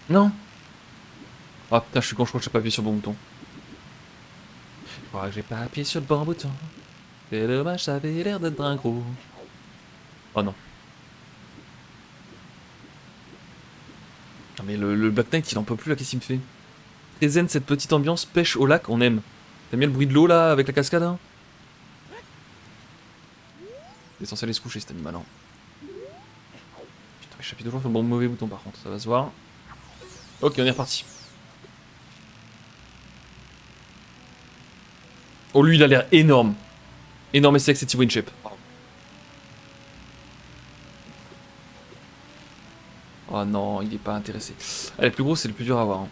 Non. Ah putain, je suis con, je crois que j'ai pas appuyé sur le bon bouton. Je crois que j'ai pas appuyé sur le bon bouton. C'est dommage, ça avait l'air d'être un gros. Oh non. Non mais le Black Knight il en peut plus là, qu'est-ce qu'il me fait? Très zen cette petite ambiance, pêche au lac, on aime. T'aimes bien le bruit de l'eau là, avec la cascade hein? Il est censé aller se coucher cet animal hein. Putain mais j'appuie toujours sur le bon mauvais bouton par contre, ça va se voir. Ok, on est reparti. Oh, lui, il a l'air énorme. Énorme et sec, c'est T-Win Shape. Oh non, il est pas intéressé. Allez, le plus gros, c'est le plus dur à avoir. Hein.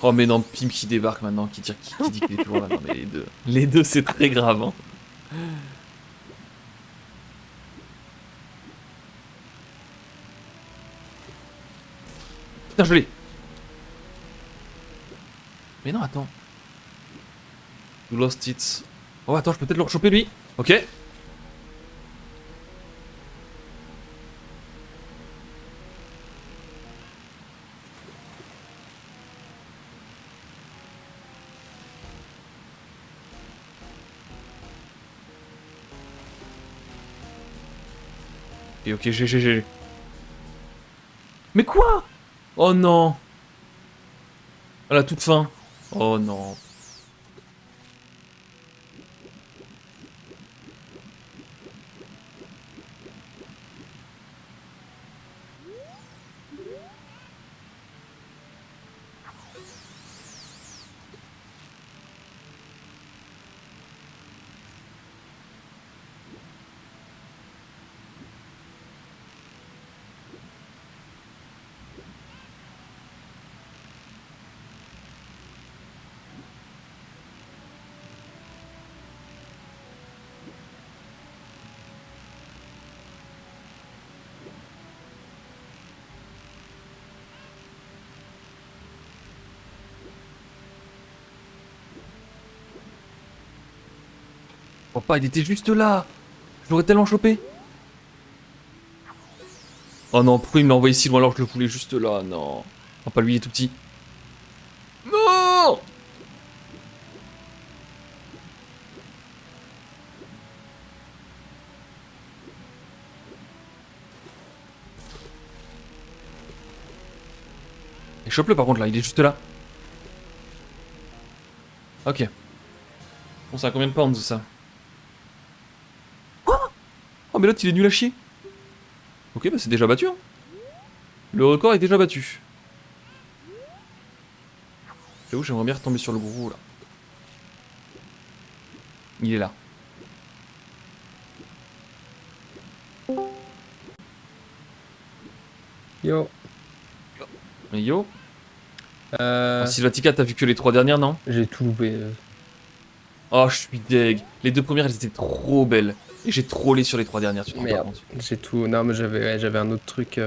Oh, mais non, Pim qui débarque maintenant, qui dit qu'il est toujours là. Non, mais les deux. Les deux, c'est très grave. Hein. Putain, je l'ai. Mais non, attends. You lost it. Oh, attends, je peux peut-être le rechoper lui. Ok. Et ok, GG. Mais quoi? Oh non. À la toute fin. Oh non. Oh pas, il était juste là. Je l'aurais tellement chopé. Oh non, pourquoi il me l'a envoyé si loin alors que je le voulais juste là? Non. Oh pas lui, il est tout petit. Non. Et chope-le par contre là, il est juste là. Ok. Bon, ça a combien de pounds ça? Quoi? Oh mais l'autre il est nul à chier. Ok, bah c'est déjà battu. Hein. Le record est déjà battu. J'avoue, j'aimerais bien retomber sur le gros là. Il est là. Yo. Mais yo. Sylvatica, t'as vu que les 3 dernières, non? J'ai tout loupé. Oh, je suis deg. Les 2 premières, elles étaient trop belles. Et j'ai trollé sur les 3 dernières, tu te rends pas Merde. compte. J'ai tout. Non, mais j'avais un autre truc.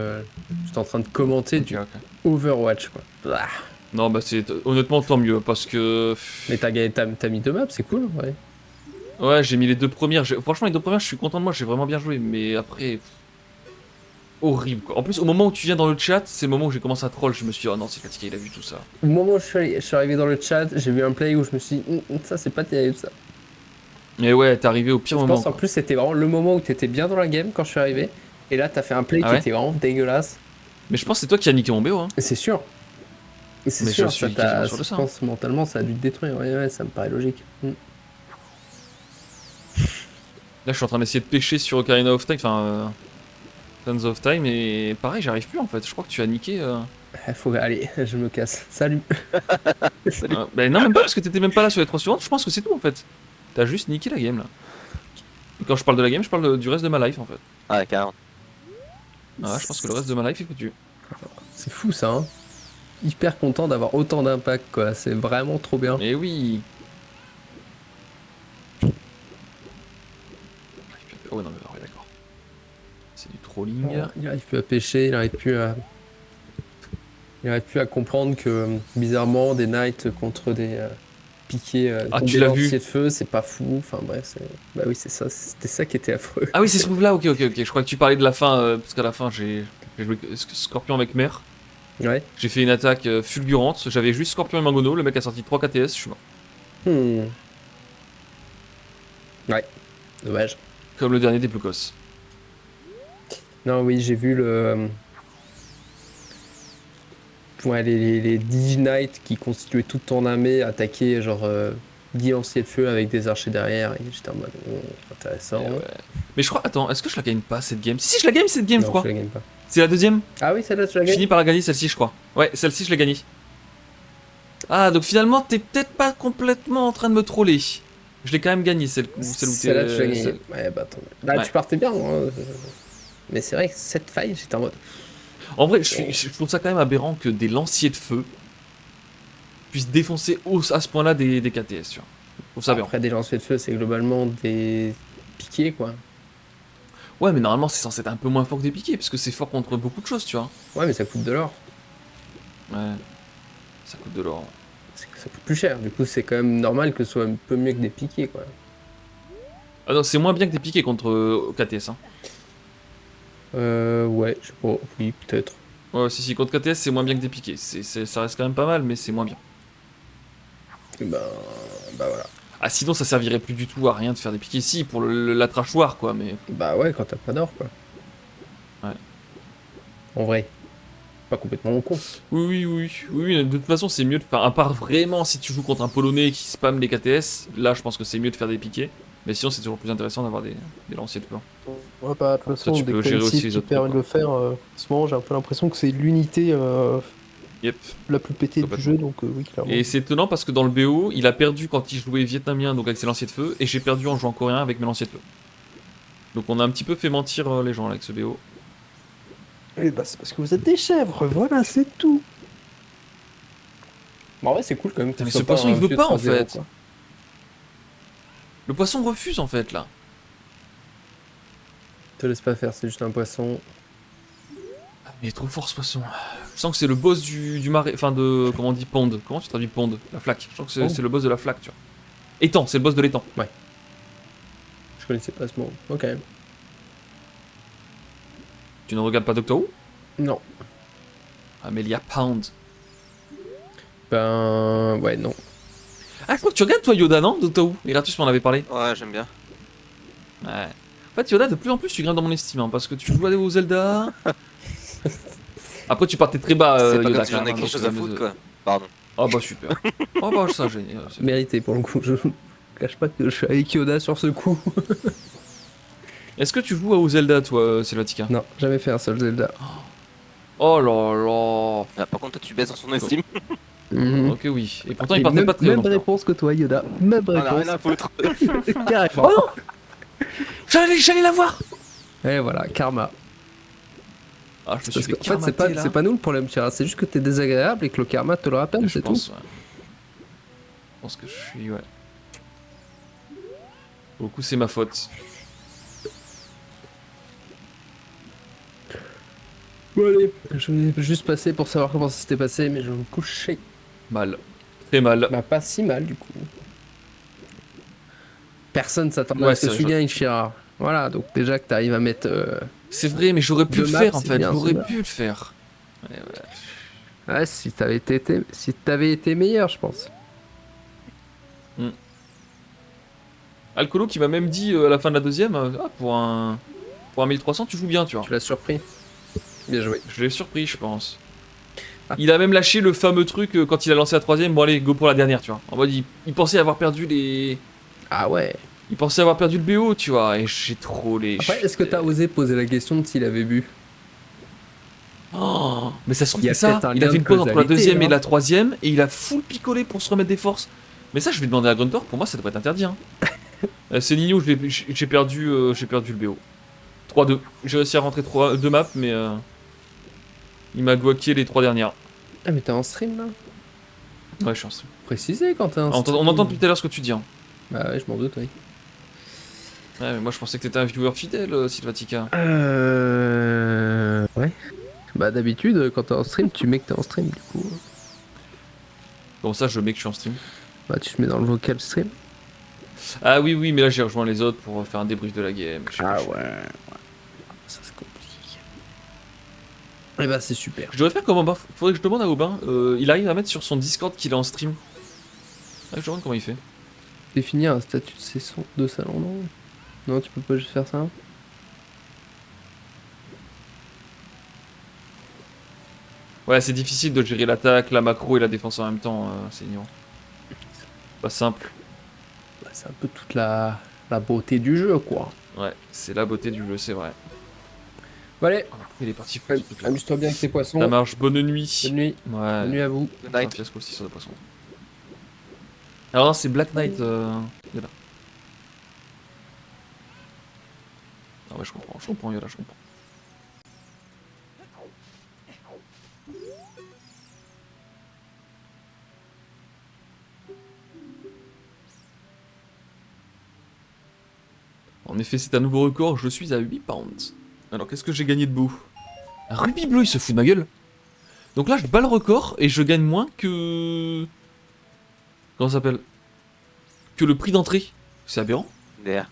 J'étais en train de commenter du Ok. Overwatch, quoi. Blah. Non, bah c'est honnêtement tant mieux parce que. Mais t'as mis 2 maps, c'est cool, ouais. Ouais, j'ai mis les 2 premières. Franchement, les 2 premières, je suis content de moi, j'ai vraiment bien joué. Mais après. Horrible quoi. En plus, au moment où tu viens dans le chat, c'est le moment où j'ai commencé à troll. Je me suis dit, oh non, c'est fatigué, il a vu tout ça. Au moment où je suis arrivé dans le chat, j'ai vu un play où je me suis dit, ça c'est pas terrible ça. Mais ouais, t'es arrivé au pire Je moment. pense en Quoi. plus c'était vraiment le moment où t'étais bien dans la game quand je suis arrivé. Et là t'as fait un play Ah qui ouais était vraiment dégueulasse. Mais je pense que c'est toi qui as niqué mon BO. Hein. Et c'est sûr. Et c'est Mais sûr, je suis ça quasiment sûr de je ça. pense mentalement ça a dû te détruire. Ouais, ça me paraît logique. Là, je suis en train d'essayer de pêcher sur Ocarina of Time. Enfin, Tons of Time, et pareil, j'arrive plus en fait. Je crois que tu as niqué. Allez, je me casse. Salut. Bah non, même pas, parce que t'étais même pas là sur les 3 suivantes. Je pense que c'est tout en fait. T'as juste niqué la game là. Et quand je parle de la game, je parle du reste de ma life en fait. Ah, carrément. Ah, je pense que le reste de ma life est foutu. C'est fou ça, hein. Hyper content d'avoir autant d'impact, quoi. C'est vraiment trop bien. Et oui. Oh non, mais ouais, d'accord. C'est du trolling. Il arrive plus à pêcher, il arrive plus à comprendre que bizarrement des knights contre des piquets Ah, contre tu des l'as vu. lanciers de feu, c'est pas fou. Enfin bref, bah oui, c'est ça, c'était ça qui était affreux. Ah oui, c'est ce move là, ok. Je crois que tu parlais de la fin, parce qu'à la fin, j'ai joué Scorpion avec Mère. Ouais. J'ai fait une attaque fulgurante. J'avais juste Scorpion et Mangono. Le mec a sorti 3 KTS, je suis mort. Ouais. Dommage. Comme le dernier des Plucos. Non, oui, j'ai vu les 10 knights qui constituaient toute ton armée attaquer genre 10 lanciers de feu avec des archers derrière. Et j'étais en mode intéressant. Et ouais. Mais je crois, attends, est-ce que je la gagne pas cette game? Si, je la gagne cette game, je Non, crois. je la gagne pas. C'est la deuxième. Ah oui, celle-là, tu la Je gagnes. finis par la gagner celle-ci, je crois. Ouais, celle-ci, je l'ai gagnée. Ah, donc finalement, t'es peut-être pas complètement en train de me troller. Je l'ai quand même gagnée, celle où t'es. Celle-là, tu l'as gagnée. Ouais, bah attends. Là, Ouais. tu partais bien. Hein. Mais c'est vrai que cette faille, j'étais en mode. En vrai, je trouve ça quand même aberrant que des lanciers de feu puissent défoncer à ce point-là des KTS, tu vois. Je trouve ça aberrant. Après, des lanciers de feu, c'est globalement des piquets, quoi. Ouais, mais normalement, c'est censé être un peu moins fort que des piquets, parce que c'est fort contre beaucoup de choses, tu vois. Ouais, mais ça coûte de l'or. Ouais. Ça coûte de l'or. Ça coûte plus cher. Du coup, c'est quand même normal que ce soit un peu mieux que des piquets, quoi. Ah non, c'est moins bien que des piquets contre KTS, hein. Ouais, je sais pas. Oui, peut-être. Ouais, si, contre KTS, c'est moins bien que des piquets. Ça reste quand même pas mal, mais c'est moins bien. Bah voilà. Ah, sinon, ça servirait plus du tout à rien de faire des piquets. Si, pour la trachoir, quoi, mais. Bah ouais, quand t'as pas d'or, quoi. Ouais. En vrai. Pas complètement con. Oui, de toute façon, c'est mieux de faire. À part vraiment si tu joues contre un Polonais qui spamme les KTS, là, je pense que c'est mieux de faire des piquets. Mais sinon, c'est toujours plus intéressant d'avoir des lanciers de feu. Ouais, bah, de toute façon, tu dès peux que t'as gérer une aussi cible les qui autres permet trucs, de le faire, en ce moment, j'ai un peu l'impression que c'est l'unité Yep. la plus pétée du Complètement. jeu, donc oui, clairement. Et c'est étonnant parce que dans le BO, il a perdu quand il jouait vietnamien, donc avec ses lanciers de feu, et j'ai perdu en jouant coréen avec mes lanciers de feu. Donc on a un petit peu fait mentir les gens là, avec ce BO. Et bah, c'est parce que vous êtes des chèvres, voilà, c'est tout. Bon, en vrai, c'est cool quand même. Putain, mais que ce poisson, il veut pas, en 3-0, fait. quoi. Le poisson refuse en fait là. Te laisse pas faire, c'est juste un poisson. Ah, mais il est trop fort ce poisson. Je sens que c'est le boss du marais, enfin de, comment on dit, pond. Comment tu traduis pond? La flaque. Je sens que c'est le boss de la flaque, tu vois. Étang, c'est le boss de l'étang. Je connaissais pas ce mot. Ok. Tu ne regardes pas Doctor Who? Non. Amelia Pound. Ben. Ouais, non. Ah, je crois que tu regardes toi Yoda, non? Doctor Who. Iratus m'en avait parlé. Ouais, j'aime bien. Ouais. En fait, Yoda, de plus en plus, tu grimpes dans mon estime, hein, parce que tu joues au Zelda. Après, tu partais très bas, C'est pas Yoda. comme si j'en quand ai même, quelque donc, chose à foutre, quoi. Pardon. Oh bah super. Oh bah ça, génial. Mérité pour le coup. Je cache pas que je suis avec Yoda sur ce coup. Est-ce que tu joues au Zelda, toi, Selvatica? Non, jamais fait un seul Zelda. Oh là là. Ah, par contre, toi, tu baisses dans son estime. Mhm. Ok, oui. Et pourtant, il Et partait même, pas très même longtemps. réponse que toi, Yoda. Même On a réponse. rien à foutre. Carrément. J'allais la voir. Et voilà, karma. Ah, je me suis Parce fait qu'en fait, karmater, là. c'est pas nous le problème, Chira. C'est juste que t'es désagréable et que le karma te le rappelle, Je c'est tout. pense, ouais. Je pense que je suis, ouais. Pour le coup, c'est ma faute. Bon, allez. Je vais juste passer pour savoir comment ça s'était passé, mais je vais me coucher. Mal. Très mal. Bah, pas si mal, du coup. Personne s'attendait Ouais, à ce que c'est tu vrai. gagnes, Chira. Voilà, donc déjà que t'arrives à mettre. C'est vrai, mais j'aurais pu Deux le maps, faire, en c'est fait. bien, J'aurais c'est bien. pu le faire. Ouais, ouais. Ouais, si t'avais été meilleur, je pense. Alcolo qui m'a même dit à la fin de la deuxième, ah, pour un 1300, tu joues bien, tu vois. Tu l'as surpris. Bien joué. Je l'ai surpris, je pense. Ah. Il a même lâché le fameux truc quand il a lancé la troisième. Bon, allez, go pour la dernière, tu vois. En mode, il pensait avoir perdu les. Ah ouais. Il pensait avoir perdu le BO, tu vois, et j'ai trop les... Après, est-ce que t'as osé poser la question de s'il avait bu? Oh, mais ça se trouve Il y a c'est ça. peut-être un Il lien avait de une pause entre la causalité, deuxième et hein. la troisième, et il a full picolé pour se remettre des forces. Mais ça, je vais demander à Grunter, pour moi, ça devrait être interdit. Hein. C'est Nino, j'ai perdu le BO. 3-2. J'ai réussi à rentrer 2 maps, mais il m'a guaqué les 3 dernières. Ah, mais t'es en stream là? Ouais, je suis en stream. Précisé quand t'es en On stream. entend depuis tout à l'heure ce que tu dis. Hein. Bah ouais, je m'en doute, oui. Ouais, mais moi, je pensais que t'étais un viewer fidèle, Sylvatica. Ouais. Bah d'habitude, quand t'es en stream, tu mets que t'es en stream, du coup. Bon, ça, je mets que je suis en stream. Bah tu te mets dans le vocal stream. Ah oui, oui, mais là, j'ai rejoint les autres pour faire un débrief de la game. Je sais pas, Ça c'est compliqué. Et bah c'est super. Je devrais faire comment bah, faudrait que je demande à Aubin. Il arrive à mettre sur son Discord qu'il est en stream. Ah, je demande comment il fait. Définir un statut de session de salon, non? Non, tu peux pas juste faire ça? Ouais, c'est difficile de gérer l'attaque, la macro et la défense en même temps, c'est ignorant. Pas simple. Bah, c'est un peu toute la beauté du jeu, quoi. Ouais, c'est la beauté du jeu, c'est vrai. Bon, allez, Il est parti fou, ce truc-là. amuse-toi bien avec tes poissons. Ça marche, bonne nuit. Bonne nuit. Ouais. Bonne nuit à vous. Good C'est un night. fiasco aussi sur les poissons. Alors non, c'est Black Knight, Yoda. Ah ouais, je comprends Yoda, je comprends. En effet, c'est un nouveau record, je suis à 8 pounds. Alors, qu'est-ce que j'ai gagné de beau? Un rubis bleu, il se fout de ma gueule. Donc là, je bats le record et je gagne moins que... Comment ça s'appelle? Que le prix d'entrée. C'est aberrant. Yeah.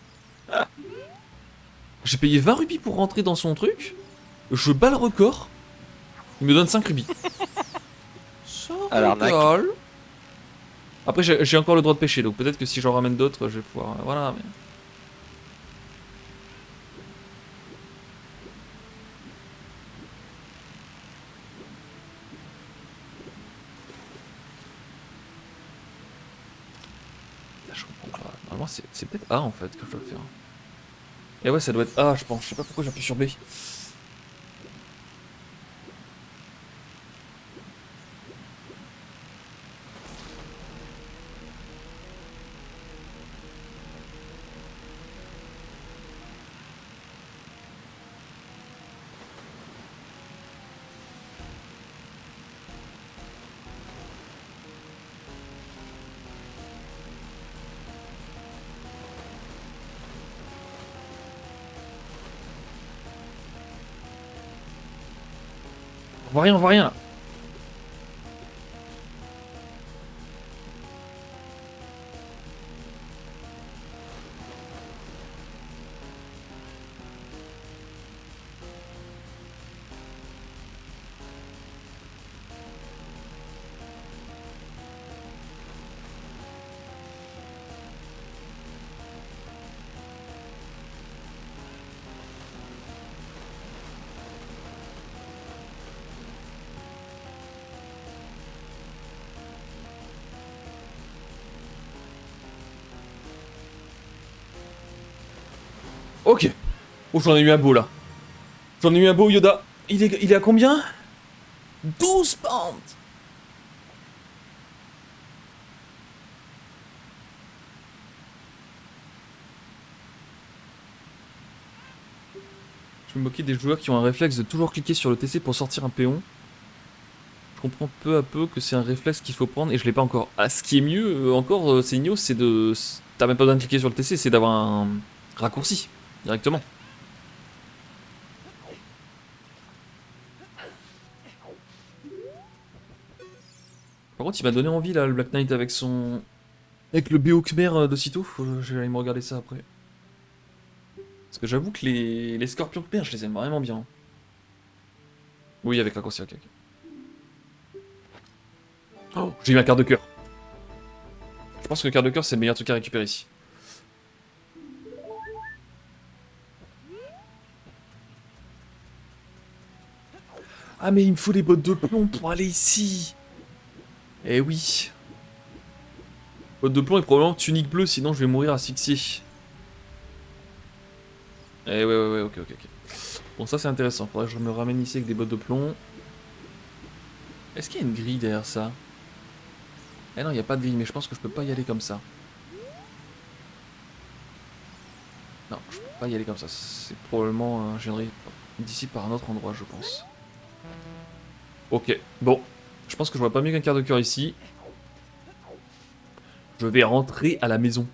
J'ai payé 20 rubis pour rentrer dans son truc. Je bats le record. Il me donne 5 rubis. Ça À l'arnaque. rigole. Après, j'ai encore le droit de pêcher, donc peut-être que si j'en ramène d'autres, je vais pouvoir... Voilà, mais... Je comprends pas. Normalement, c'est peut-être A en fait que je dois faire. Et ouais, ça doit être A, je pense. Je sais pas pourquoi j'appuie sur B. On voit rien, on voit rien là. Ok. Oh, j'en ai eu un beau là. J'en ai eu un beau Yoda. Il est à combien? 12 pounds. Je me moquais des joueurs qui ont un réflexe de toujours cliquer sur le TC pour sortir un péon. Je comprends peu à peu que c'est un réflexe qu'il faut prendre et je l'ai pas encore. Ah, ce qui est mieux encore, c'est Igno, c'est de... T'as même pas besoin de cliquer sur le TC, c'est d'avoir un raccourci directement. Par contre, il m'a donné envie là, le Black Knight avec son... Avec le BO Khmer de sitôt, je vais aller me regarder ça après. Parce que j'avoue que les scorpions Khmer, je les aime vraiment bien. Oui, avec raccourci, ok. Oh, j'ai eu un quart de cœur. Je pense que le quart de cœur, c'est le meilleur truc à récupérer ici. Ah, mais il me faut des bottes de plomb pour aller ici. Eh oui. Bottes de plomb et probablement tunique bleue, sinon je vais mourir asphyxié. Eh ouais, ok. Bon, ça c'est intéressant. Faudrait que je me ramène ici avec des bottes de plomb. Est-ce qu'il y a une grille derrière ça? Eh non, il n'y a pas de grille, mais je pense que je peux pas y aller comme ça. Non, je peux pas y aller comme ça. C'est probablement... je viendrai d'ici par un autre endroit, je pense. Ok, bon. Je pense que je vois pas mieux qu'un quart de cœur ici. Je vais rentrer à la maison.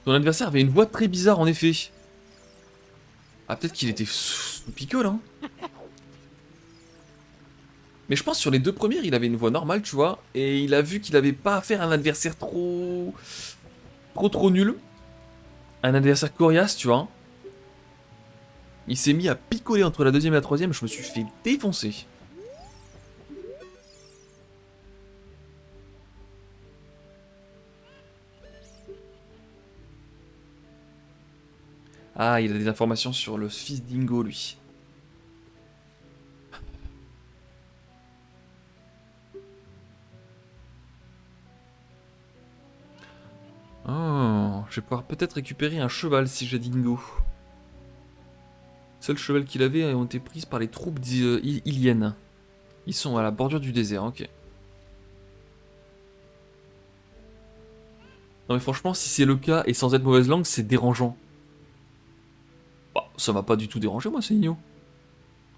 Ton adversaire avait une voix très bizarre en effet. Ah, peut-être qu'il était sous picole, hein. Mais je pense sur les deux premières, il avait une voix normale, tu vois. Et il a vu qu'il avait pas affaire à un adversaire trop nul. Un adversaire coriace, tu vois. Il s'est mis à picoler entre la deuxième et la troisième, je me suis fait défoncer. Ah, il a des informations sur le fils d'Ingo, lui. Oh, je vais pouvoir peut-être récupérer un cheval si j'ai Dingo. Seul cheval qu'il avait ont été prises par les troupes iliennes. Ils sont à la bordure du désert, ok. Non mais franchement, si c'est le cas, et sans être mauvaise langue, c'est dérangeant. Bah, ça m'a pas du tout dérangé, moi, c'est Nino.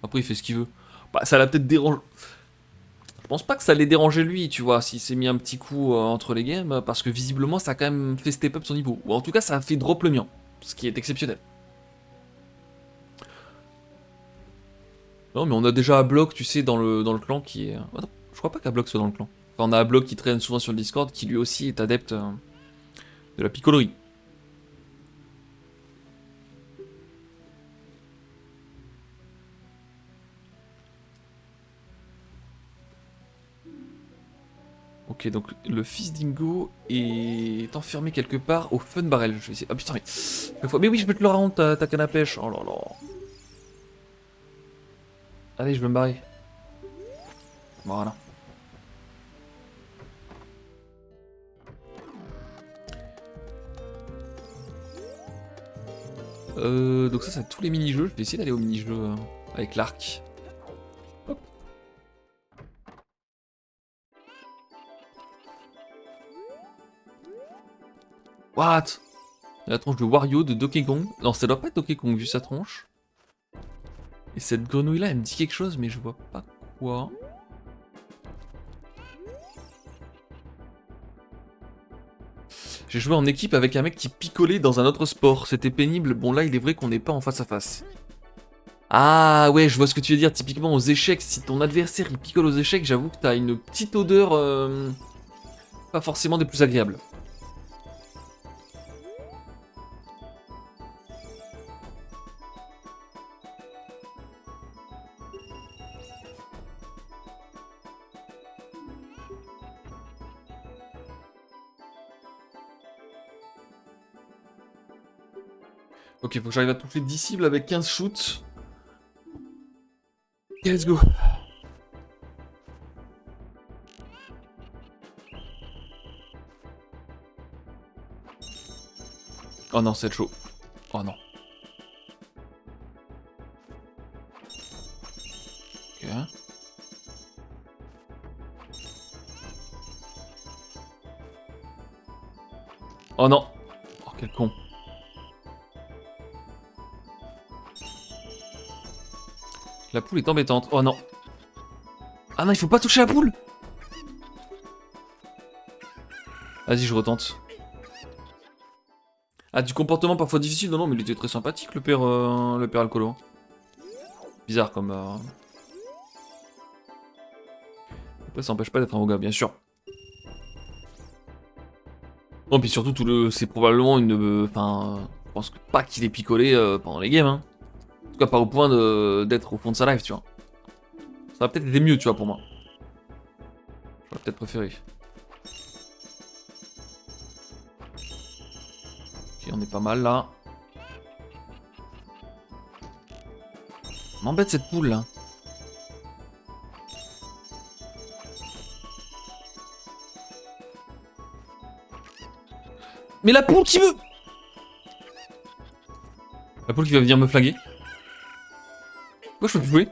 Après, il fait ce qu'il veut. Bah, ça l'a peut-être dérangé. Je pense pas que ça l'ait dérangé lui, tu vois, s'il s'est mis un petit coup entre les games, parce que visiblement, ça a quand même fait step up son niveau. Ou en tout cas, ça a fait drop le mien, ce qui est exceptionnel. Non, mais on a déjà Ablock, tu sais, dans le clan qui est... Attends, je crois pas qu'Ablock soit dans le clan. Enfin, on a Ablock qui traîne souvent sur le Discord, qui lui aussi est adepte de la picolerie. Ok, donc le fils d'Ingo est enfermé quelque part au Fun Barrel. Je vais essayer... Ah putain, mais oui, je peux te le rendre, ta canne à pêche. Oh là là. Allez, je vais me barrer. Voilà. Donc ça, c'est tous les mini-jeux. Je vais essayer d'aller au mini-jeu avec l'arc. Hop. What? La tronche de Wario de Donkey Kong. Non, ça doit pas être Donkey Kong vu sa tronche. Et cette grenouille là, elle me dit quelque chose, mais je vois pas quoi. J'ai joué en équipe avec un mec qui picolait dans un autre sport. C'était pénible. Bon, là, il est vrai qu'on n'est pas en face à face. Ah ouais, je vois ce que tu veux dire. Typiquement aux échecs, si ton adversaire il picole aux échecs, j'avoue que t'as une petite odeur pas forcément des plus agréables. Ok, faut que j'arrive à toucher 10 cibles avec 15 shoots. Ok, let's go. Oh non, c'est chaud. Oh non. Ok. Oh non. Oh, quel con. La poule est embêtante. Oh non. Ah non, il faut pas toucher la poule. Vas-y, je retente. Ah, du comportement parfois difficile. Non, non, mais il était très sympathique, le père alcoolo. Bizarre comme... Après, ça n'empêche pas d'être un beau gars, bien sûr. Non, puis surtout, c'est probablement une... Enfin, je pense pas qu'il ait picolé pendant les games, hein. En tout cas, pas au point d'être au fond de sa life, tu vois. Ça aurait peut-être été mieux, tu vois, pour moi. J'aurais peut-être préféré. Ok, on est pas mal, là. M'embête cette poule, là. Mais la poule qui veut... La poule qui va venir me flaguer. Pourquoi je peux plus jouer?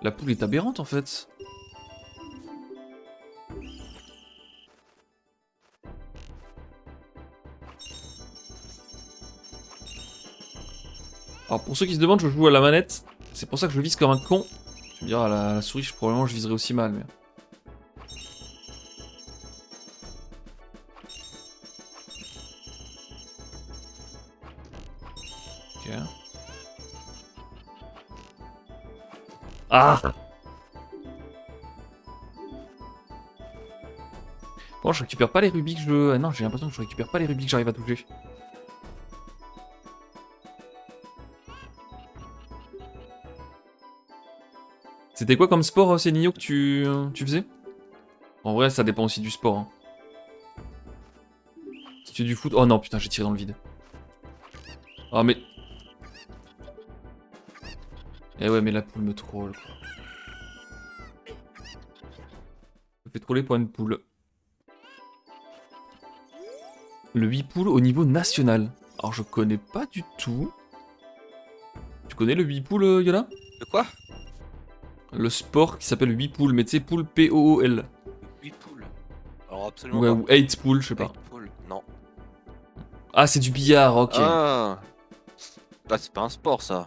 La poule est aberrante en fait. Alors pour ceux qui se demandent, je joue à la manette. C'est pour ça que je vise comme un con. Tu me diras, à la souris, probablement je viserai aussi mal. Mais... ok. Ah! Bon, je récupère pas les rubis que je... ah non, j'ai l'impression que je récupère pas les rubis que j'arrive à toucher. C'était quoi comme sport, Cénillo, que tu faisais? En vrai, ça dépend aussi du sport. Hein. Si tu fais du foot... oh non, putain, j'ai tiré dans le vide. Ah, mais... eh ouais, mais la poule me troll, quoi. Je me fais troller pour une poule. Le 8 poules au niveau national. Alors, je connais pas du tout. Tu connais le 8 poules, Yola? De quoi? Le sport qui s'appelle 8 poules, mais tu sais, poule P-O-O-L. 8 poules. Alors absolument Ouais, pas. ou 8 poules, je sais pas. 8 poules. Non. Ah, c'est du billard, ok. Ah. Bah c'est pas un sport ça.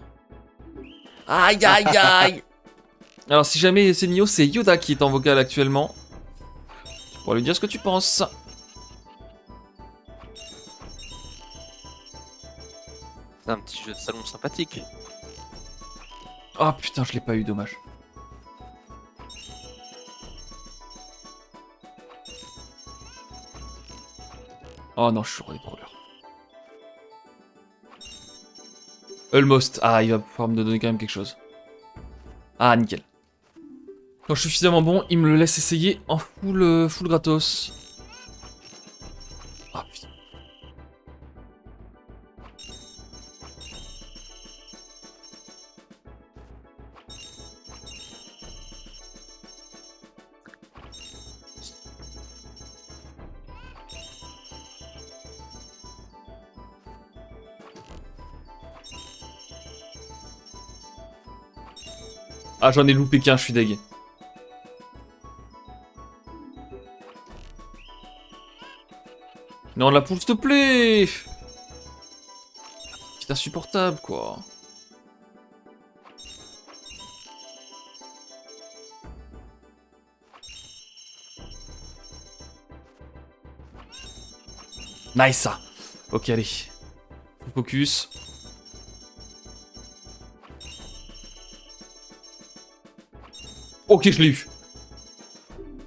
Aïe, aïe, aïe. Alors, si jamais c'est Nio, c'est Yoda qui est en vocal actuellement. Tu pourras lui dire ce que tu penses. C'est un petit jeu de salon sympathique. Oh putain, je l'ai pas eu, dommage. Oh non, je suis sur les trollers. Almost. Ah, il va pouvoir me donner quand même quelque chose. Ah, nickel. Quand je suis suffisamment bon, il me le laisse essayer en full gratos. Ah putain. Ah, j'en ai loupé qu'un, je suis deg. Non, la poule, s'il te plaît. C'est insupportable, quoi. Nice, ça. Ok, allez. Focus. Ok, je l'ai eu.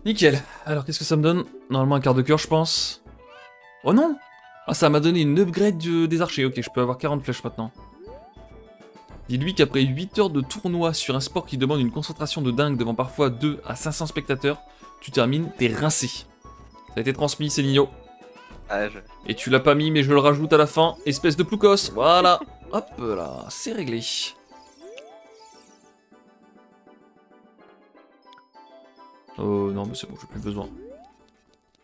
Nickel. Alors, qu'est-ce que ça me donne? Normalement, un quart de cœur, je pense. Oh non! Ah, ça m'a donné une upgrade des archers. Ok, je peux avoir 40 flèches maintenant. Dis-lui qu'après 8 heures de tournoi sur un sport qui demande une concentration de dingue devant parfois 2 à 500 spectateurs, tu termines, t'es rincé. Ça a été transmis, c'est Nino. Ah, Et tu l'as pas mis, mais je le rajoute à la fin. Espèce de ploucos. Voilà. Hop là, c'est réglé. Oh non, mais c'est bon, j'ai plus besoin.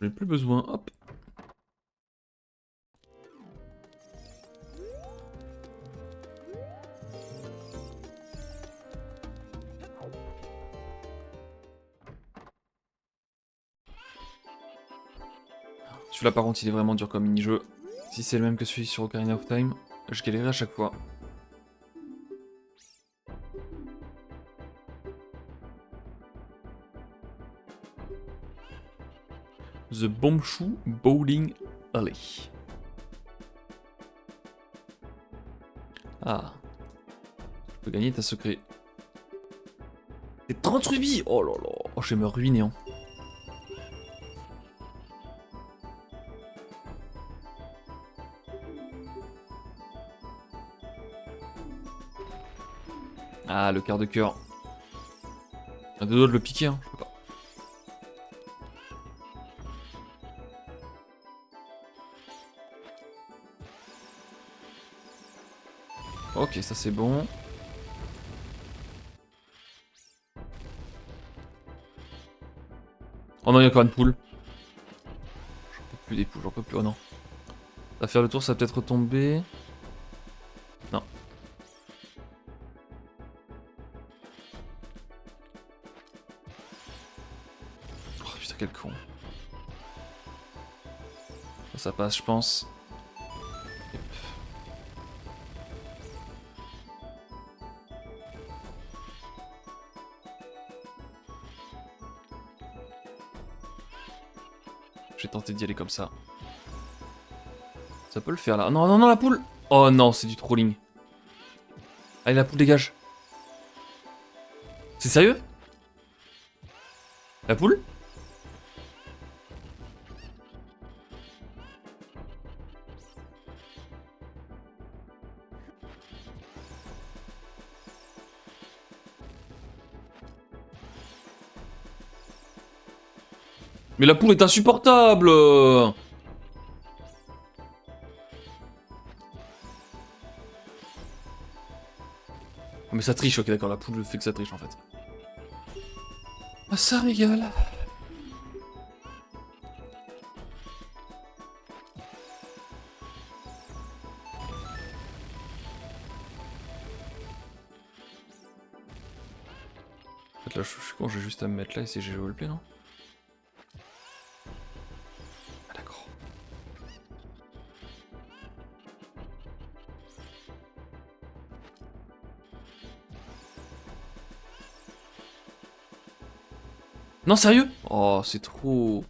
J'ai plus besoin, hop. Celui-là par contre il est vraiment dur comme mini-jeu. Si c'est le même que celui sur Ocarina of Time, je galérais à chaque fois. The Bombshoe Bowling Alley. Ah. Je peux gagner ta secret. C'est 30 rubis. Oh là là. Oh, je vais me ruiner. Hein. Ah, le quart de cœur. J'ai deux doigts de le piquer, hein. Je peux pas. Ok, ça c'est bon. Oh non, il y a encore une poule. J'en peux plus des poules, j'en peux plus. Oh non. Ça va faire le tour, ça va peut-être retomber. Non. Oh putain, quel con. Ça passe, je pense. Hop. Je vais tenter d'y aller comme ça. Ça peut le faire là. Non, non, non, la poule! Oh non, c'est du trolling. Allez, la poule dégage. C'est sérieux? La poule? Mais la poule est insupportable! Oh, mais ça triche, ok d'accord, la poule fait que ça triche en fait. Ah ça régale! En fait là je suis con, j'ai juste à me mettre là et c'est GG roleplay non? Ah d'accord. Non, sérieux? Oh, c'est trop...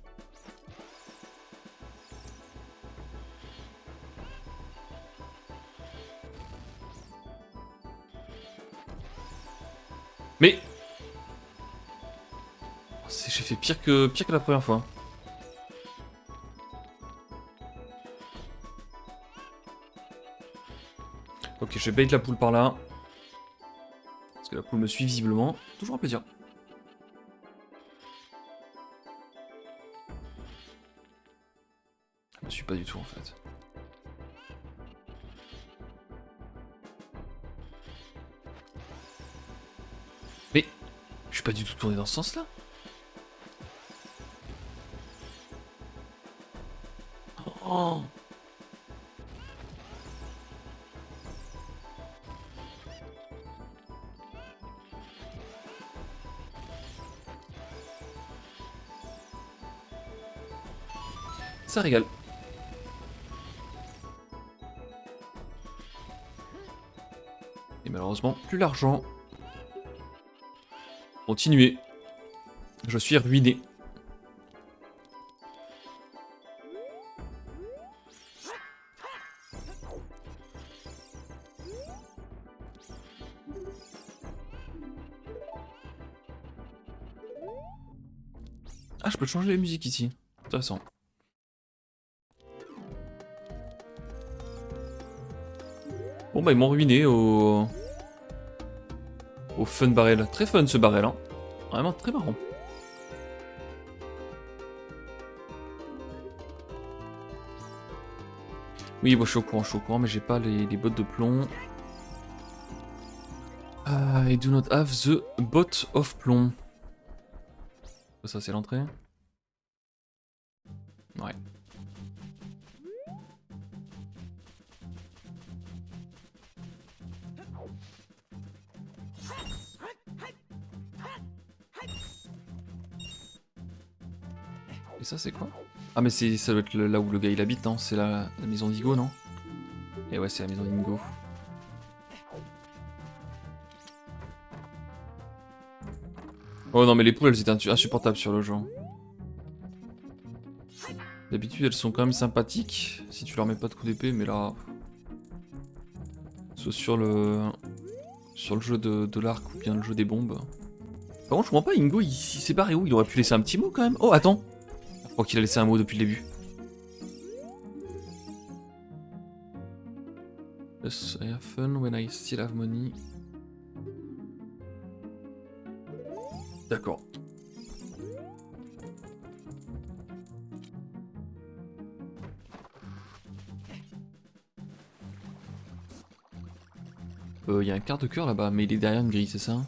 Mais... J'ai fait pire que la première fois. Ok, je vais bait la poule par là. Parce que la poule me suit visiblement. Toujours un plaisir. Je me suis pas du tout en fait. Mais je suis pas du tout tourné dans ce sens là. Oh. Ça régale. Et malheureusement, plus l'argent. Continuez. Je suis ruiné. Ah, je peux changer les musiques ici. Intéressant. Bon bah ils m'ont ruiné au fun barrel. Très fun ce barrel hein. Vraiment très marrant. Oui bon, je suis au courant mais j'ai pas les bottes de plomb. I do not have the bot of plomb. Ça c'est l'entrée. Ouais. Et ça c'est quoi? Ah mais ça doit être là où le gars il habite non? C'est la maison d'Igo non? Et ouais c'est la maison d'Ingo. Oh non mais les poules elles étaient insupportables sur le jeu. D'habitude elles sont quand même sympathiques si tu leur mets pas de coup d'épée mais là... Soit sur le jeu de l'arc ou bien le jeu des bombes. Par contre je comprends pas Ingo il s'est barré où? Il aurait pu laisser un petit mot quand même. Oh attends! Je crois qu'il a laissé un mot depuis le début. Yes, I have fun when I still have money. D'accord. Il y a un quart de cœur là-bas, mais il est derrière une grille, c'est ça?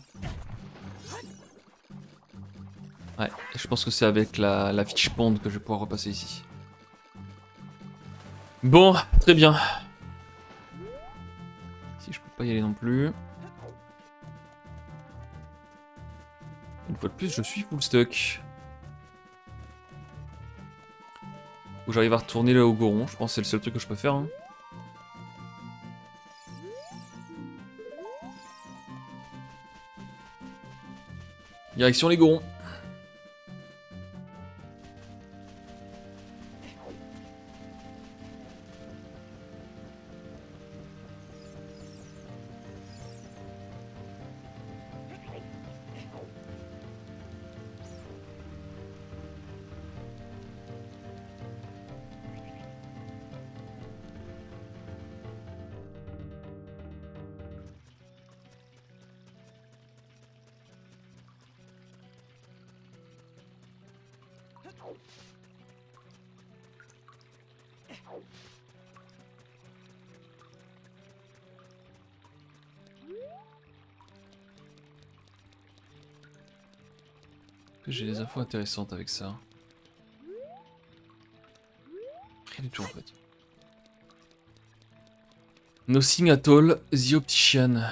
Ouais, je je pense que c'est avec la fiche pond que je vais pouvoir repasser ici. Bon, très bien. Si je peux pas y aller non plus. Une fois de plus, je suis full stuck. Faut que j'arrive à retourner là au Goron, je pense que c'est le seul truc que je peux faire. Hein. Direction les Gorons. J'ai des infos intéressantes avec ça. Rien du tout en fait. Nothing at all, The Optician.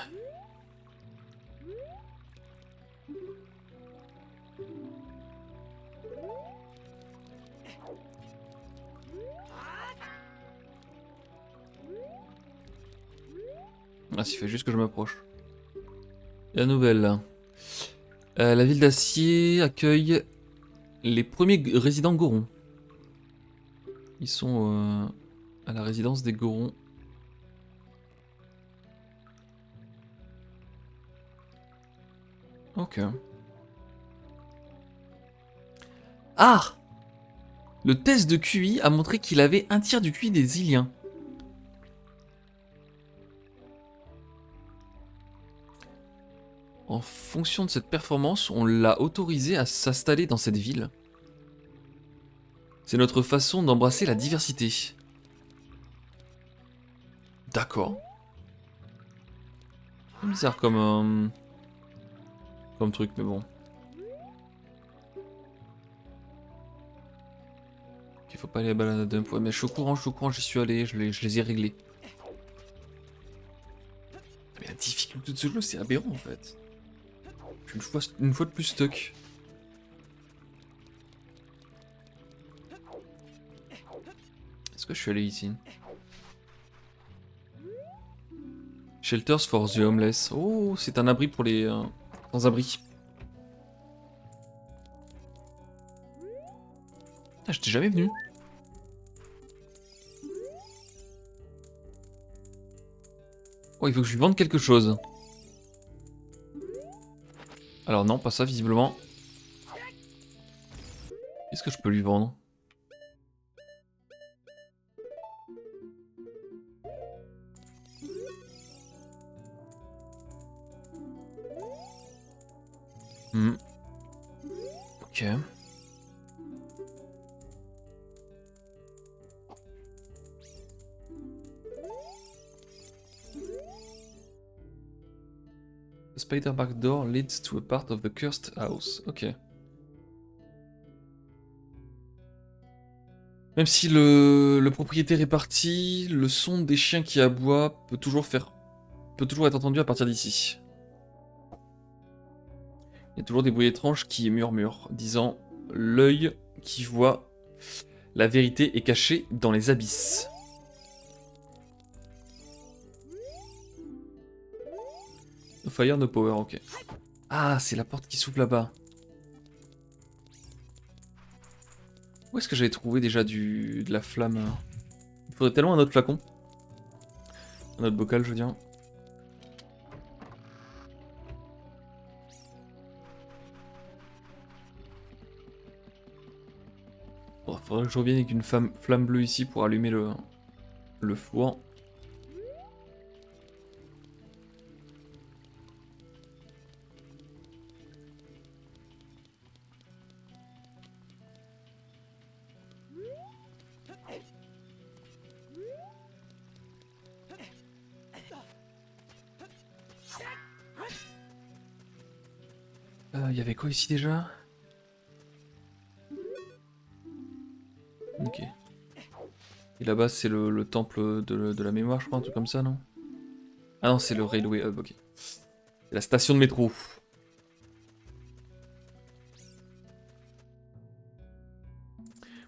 Ah, il fait juste que je m'approche. La nouvelle là. La ville d'Acier accueille les premiers résidents Gorons. Ils sont à la résidence des Gorons. Ok. Ah! Le test de QI a montré qu'il avait un tiers du QI des Iliens. En fonction de cette performance, on l'a autorisé à s'installer dans cette ville. C'est notre façon d'embrasser la diversité. D'accord. C'est bizarre comme truc, mais bon. Il faut pas aller à balade d'un point. Mais je suis au courant, j'y suis allé, je les ai réglés. Mais la difficulté de ce jeu, c'est aberrant en fait. Je suis une fois de plus stuck. Est-ce que je suis allé ici? Shelters for the homeless. Oh, c'est un abri pour les sans-abri. Ah, j'étais jamais venu. Oh, il faut que je lui vende quelque chose. Alors non, pas ça visiblement. Qu'est-ce que je peux lui vendre? Ok. The spider back door leads to a part of the cursed house. Ok. Même si le propriétaire est parti, le son des chiens qui aboient peut toujours être entendu à partir d'ici. Il y a toujours des bruits étranges qui murmurent, disant « L'œil qui voit la vérité est caché dans les abysses. » No fire, no power, ok. Ah, c'est la porte qui s'ouvre là-bas. Où est-ce que j'avais trouvé déjà de la flamme? Il faudrait tellement un autre flacon. Un autre bocal, je veux dire. Bon, faudrait que je revienne avec une flamme bleue ici pour allumer le four. Il y avait quoi ici déjà? Et là-bas, c'est le temple de la mémoire, je crois, un truc comme ça, non? Ah non, c'est le Railway Hub, ok. C'est la station de métro.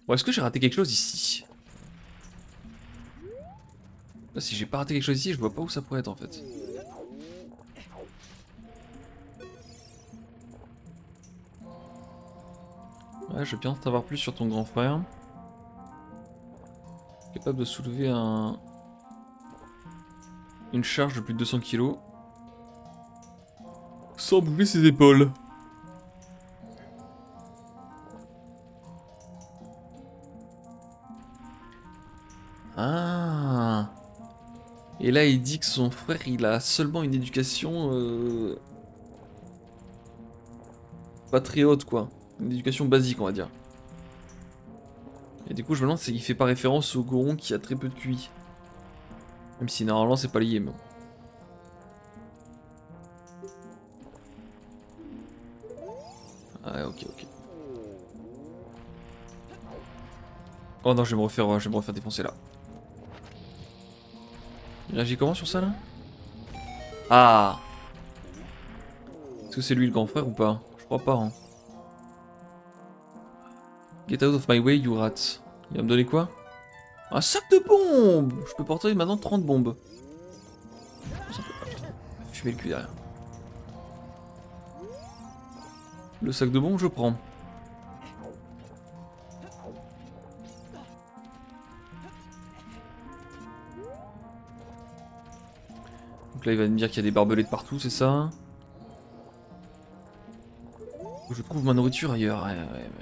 Bon, est-ce que j'ai raté quelque chose ici? Là, si j'ai pas raté quelque chose ici, je vois pas où ça pourrait être en fait. Ouais, je veux bien en savoir plus sur ton grand frère. Capable de soulever une charge de plus de 200 kg. Sans bouger ses épaules. Ah. Et là, il dit que son frère, il a seulement une éducation pas très haute, quoi. Une éducation basique, on va dire. Et du coup, je me demande s'il fait pas référence au Goron qui a très peu de QI. Même si normalement, c'est pas lié, mais bon. Ouais, ok, ok. Oh non, je vais me refaire défoncer là. Il réagit comment sur ça là? Ah! Est-ce que c'est lui le grand frère ou pas? Je crois pas, hein. Get out of my way, you rats. Il va me donner quoi? Un sac de bombes! Je peux porter maintenant 30 bombes. Ça peut pas, putain. Fumer le cul derrière. Le sac de bombes, je prends. Donc là, il va me dire qu'il y a des barbelés de partout, c'est ça? Je trouve ma nourriture ailleurs. Ouais,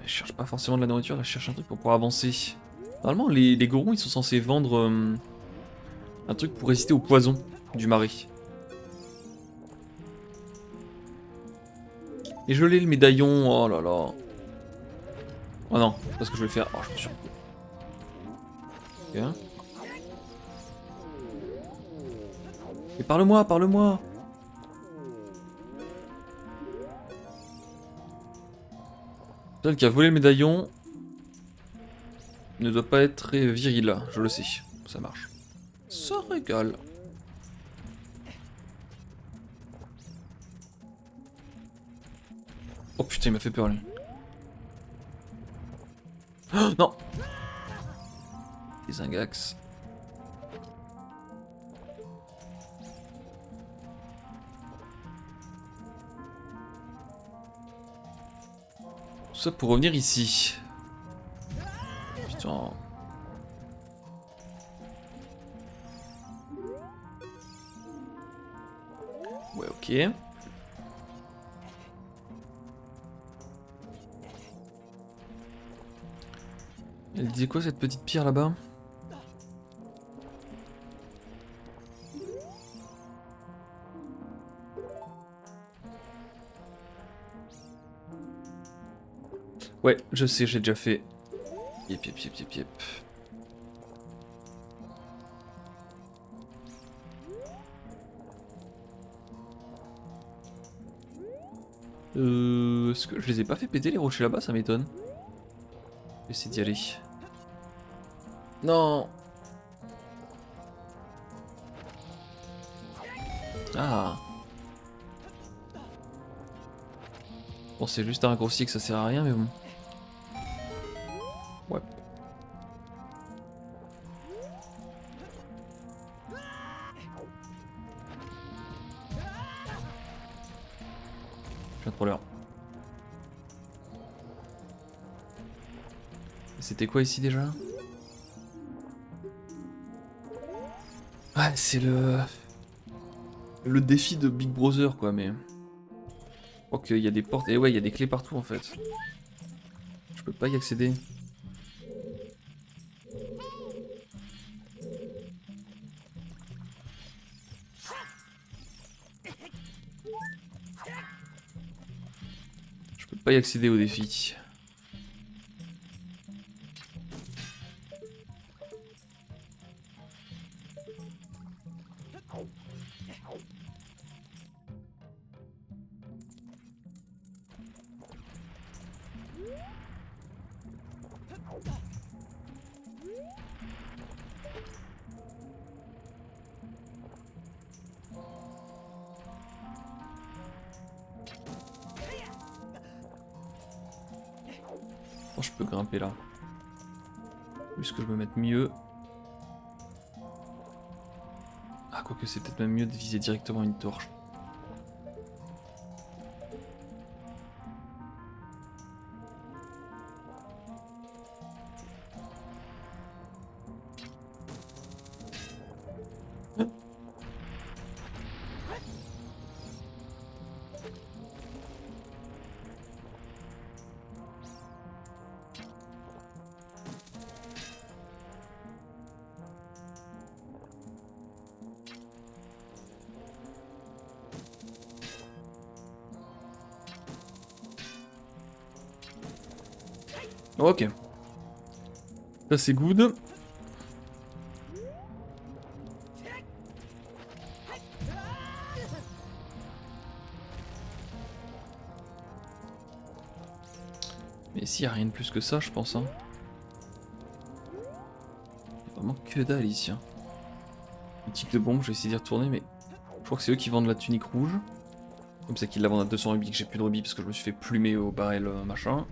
je cherche pas forcément de la nourriture, là, je cherche un truc pour pouvoir avancer. Normalement, les Gorons, ils sont censés vendre un truc pour résister au poison du marais. Et je l'ai, le médaillon. Oh là là. Oh non, parce que je vais le faire. Oh, je me suis... Ok. Et parle-moi, parle-moi. Celle qui a volé le médaillon ne doit pas être très viril là, je le sais. Ça marche. Ça régale. Oh putain, il m'a fait peur lui. Oh, non. Les ingax. Tout ça pour revenir ici. Putain. Ouais, ok. Elle disait quoi cette petite pierre là-bas? Ouais, je sais, j'ai déjà fait. Yep, yep, yep, yep, yep. Est-ce que je les ai pas fait péter les rochers là-bas? Ça m'étonne. J'essaie d'y aller. Non. Ah. Bon, c'est juste un raccourci que ça sert à rien, mais bon. Ouais. Je viens trop l'heure. C'était quoi ici déjà? Ouais, c'est le défi de Big Brother quoi, mais je crois qu'il y a des portes et ouais, il y a des clés partout en fait. Je peux pas y accéder. Je peux pas y accéder au défi. pense que je peux grimper là. Juste que je me mette mieux. Ah, quoique c'est peut-être même mieux de viser directement une torche. Ok. Ça c'est good. Mais ici y a rien de plus que ça je pense hein. Y a vraiment que dalle ici hein. Boutique de bombe, je vais essayer d'y retourner mais je crois que c'est eux qui vendent la tunique rouge. Comme ça qu'ils la vendent à 200 rubis, que j'ai plus de rubis parce que je me suis fait plumer au barrel machin.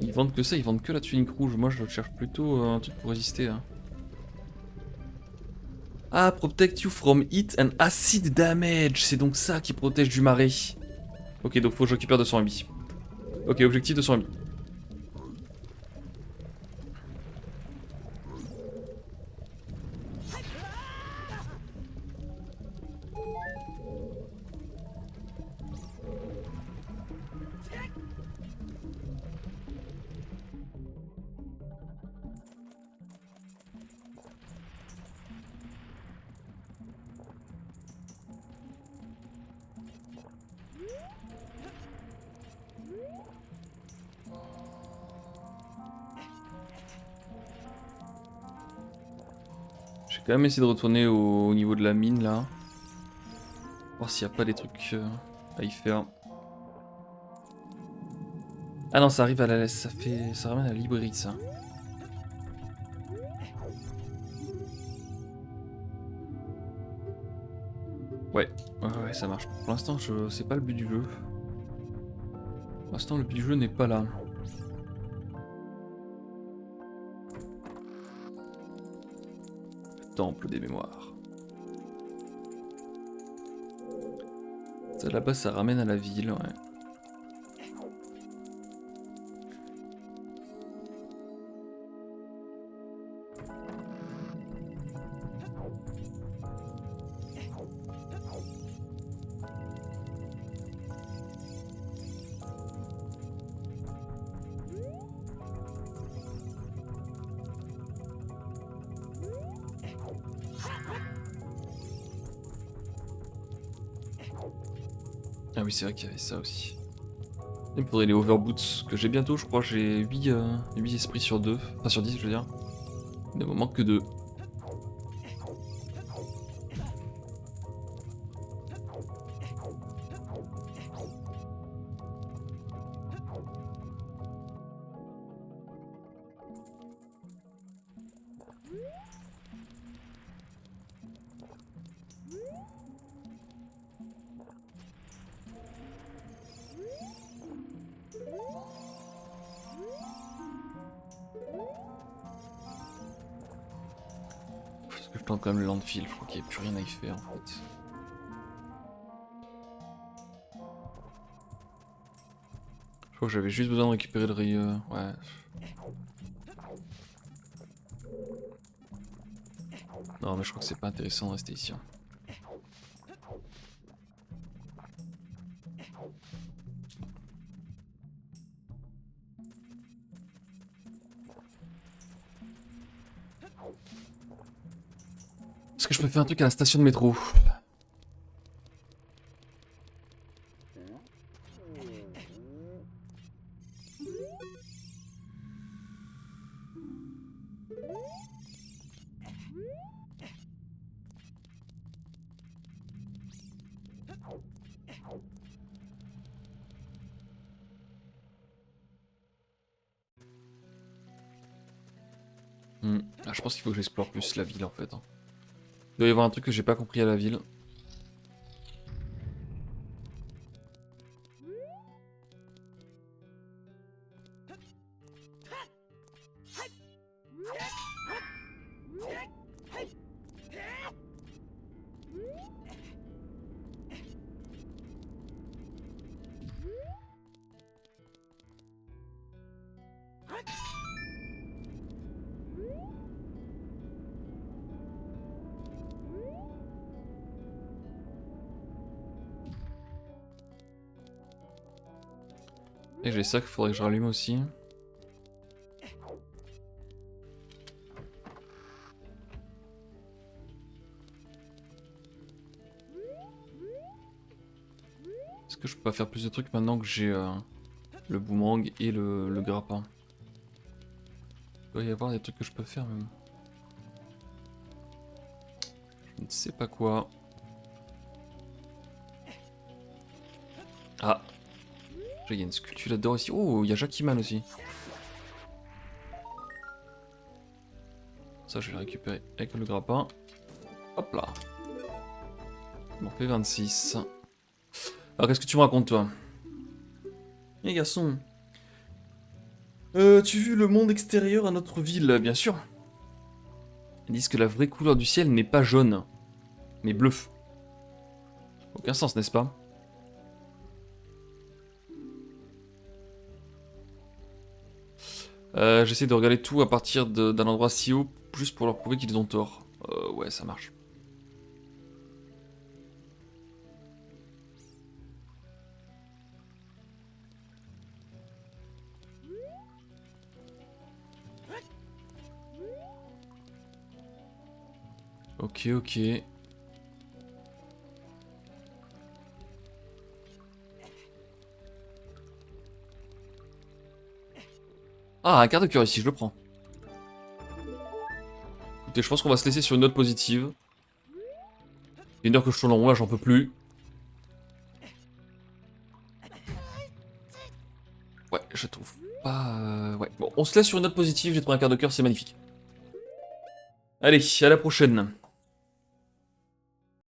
Ils vendent que ça, ils vendent que la tunique rouge. Moi je cherche plutôt un truc pour résister. Hein. Ah, protect you from heat and acid damage. C'est donc ça qui protège du marais. Ok, donc faut que je récupère 200 rubis. Ok, objectif 200 rubis. Je vais quand même essayer de retourner au niveau de la mine là. Voir s'il n'y a pas des trucs à y faire. Ah non, ça arrive à la laisse, ça ramène à la librairie ça. Ouais, ouais, ça marche. Pour l'instant, c'est pas le but du jeu. Pour l'instant, le but du jeu n'est pas là. Le temple des mémoires. Ça là-bas, ça ramène à la ville, ouais. Ah oui, c'est vrai qu'il y avait ça aussi. Il me faudrait les overboots que j'ai bientôt, je crois. J'ai 8 esprits sur 2. Enfin, sur 10, je veux dire. Il ne me manque que 2. Parce que je tente quand même le landfill, je crois qu'il n'y a plus rien à y faire en fait. Je crois que j'avais juste besoin de récupérer le rayeux. Ouais. Non mais je crois que c'est pas intéressant de rester ici. Hein. Est-ce que je peux faire un truc à la station de métro? Ah, je pense qu'il faut que j'explore plus la ville en fait. Il doit y avoir un truc que j'ai pas compris à la ville. Et j'ai ça qu'il faudrait que je rallume aussi. Est-ce que je peux pas faire plus de trucs maintenant que j'ai le boomerang et le grappin? Il doit y avoir des trucs que je peux faire même. Je ne sais pas quoi. Ah! Il y a une sculpture là-dedans aussi. Oh, il y a Jackie-Man aussi. Ça, je vais le récupérer avec le grappin. Hop là. On en fait 26. Alors, qu'est-ce que tu me racontes, toi? Eh, garçon. Tu vu le monde extérieur à notre ville, bien sûr. Ils disent que la vraie couleur du ciel n'est pas jaune, mais bleu. Aucun sens, n'est-ce pas? J'essaie de regarder tout à partir d'un endroit si haut, juste pour leur prouver qu'ils ont tort. Ouais, ça marche. Ok, ok. Ah, un quart de cœur ici, je le prends. Écoutez, je pense qu'on va se laisser sur une note positive. Une heure que je tourne en rond, là, j'en peux plus. Ouais, je trouve pas... Ouais, bon, on se laisse sur une note positive, j'ai trouvé un quart de cœur, c'est magnifique. Allez, à la prochaine.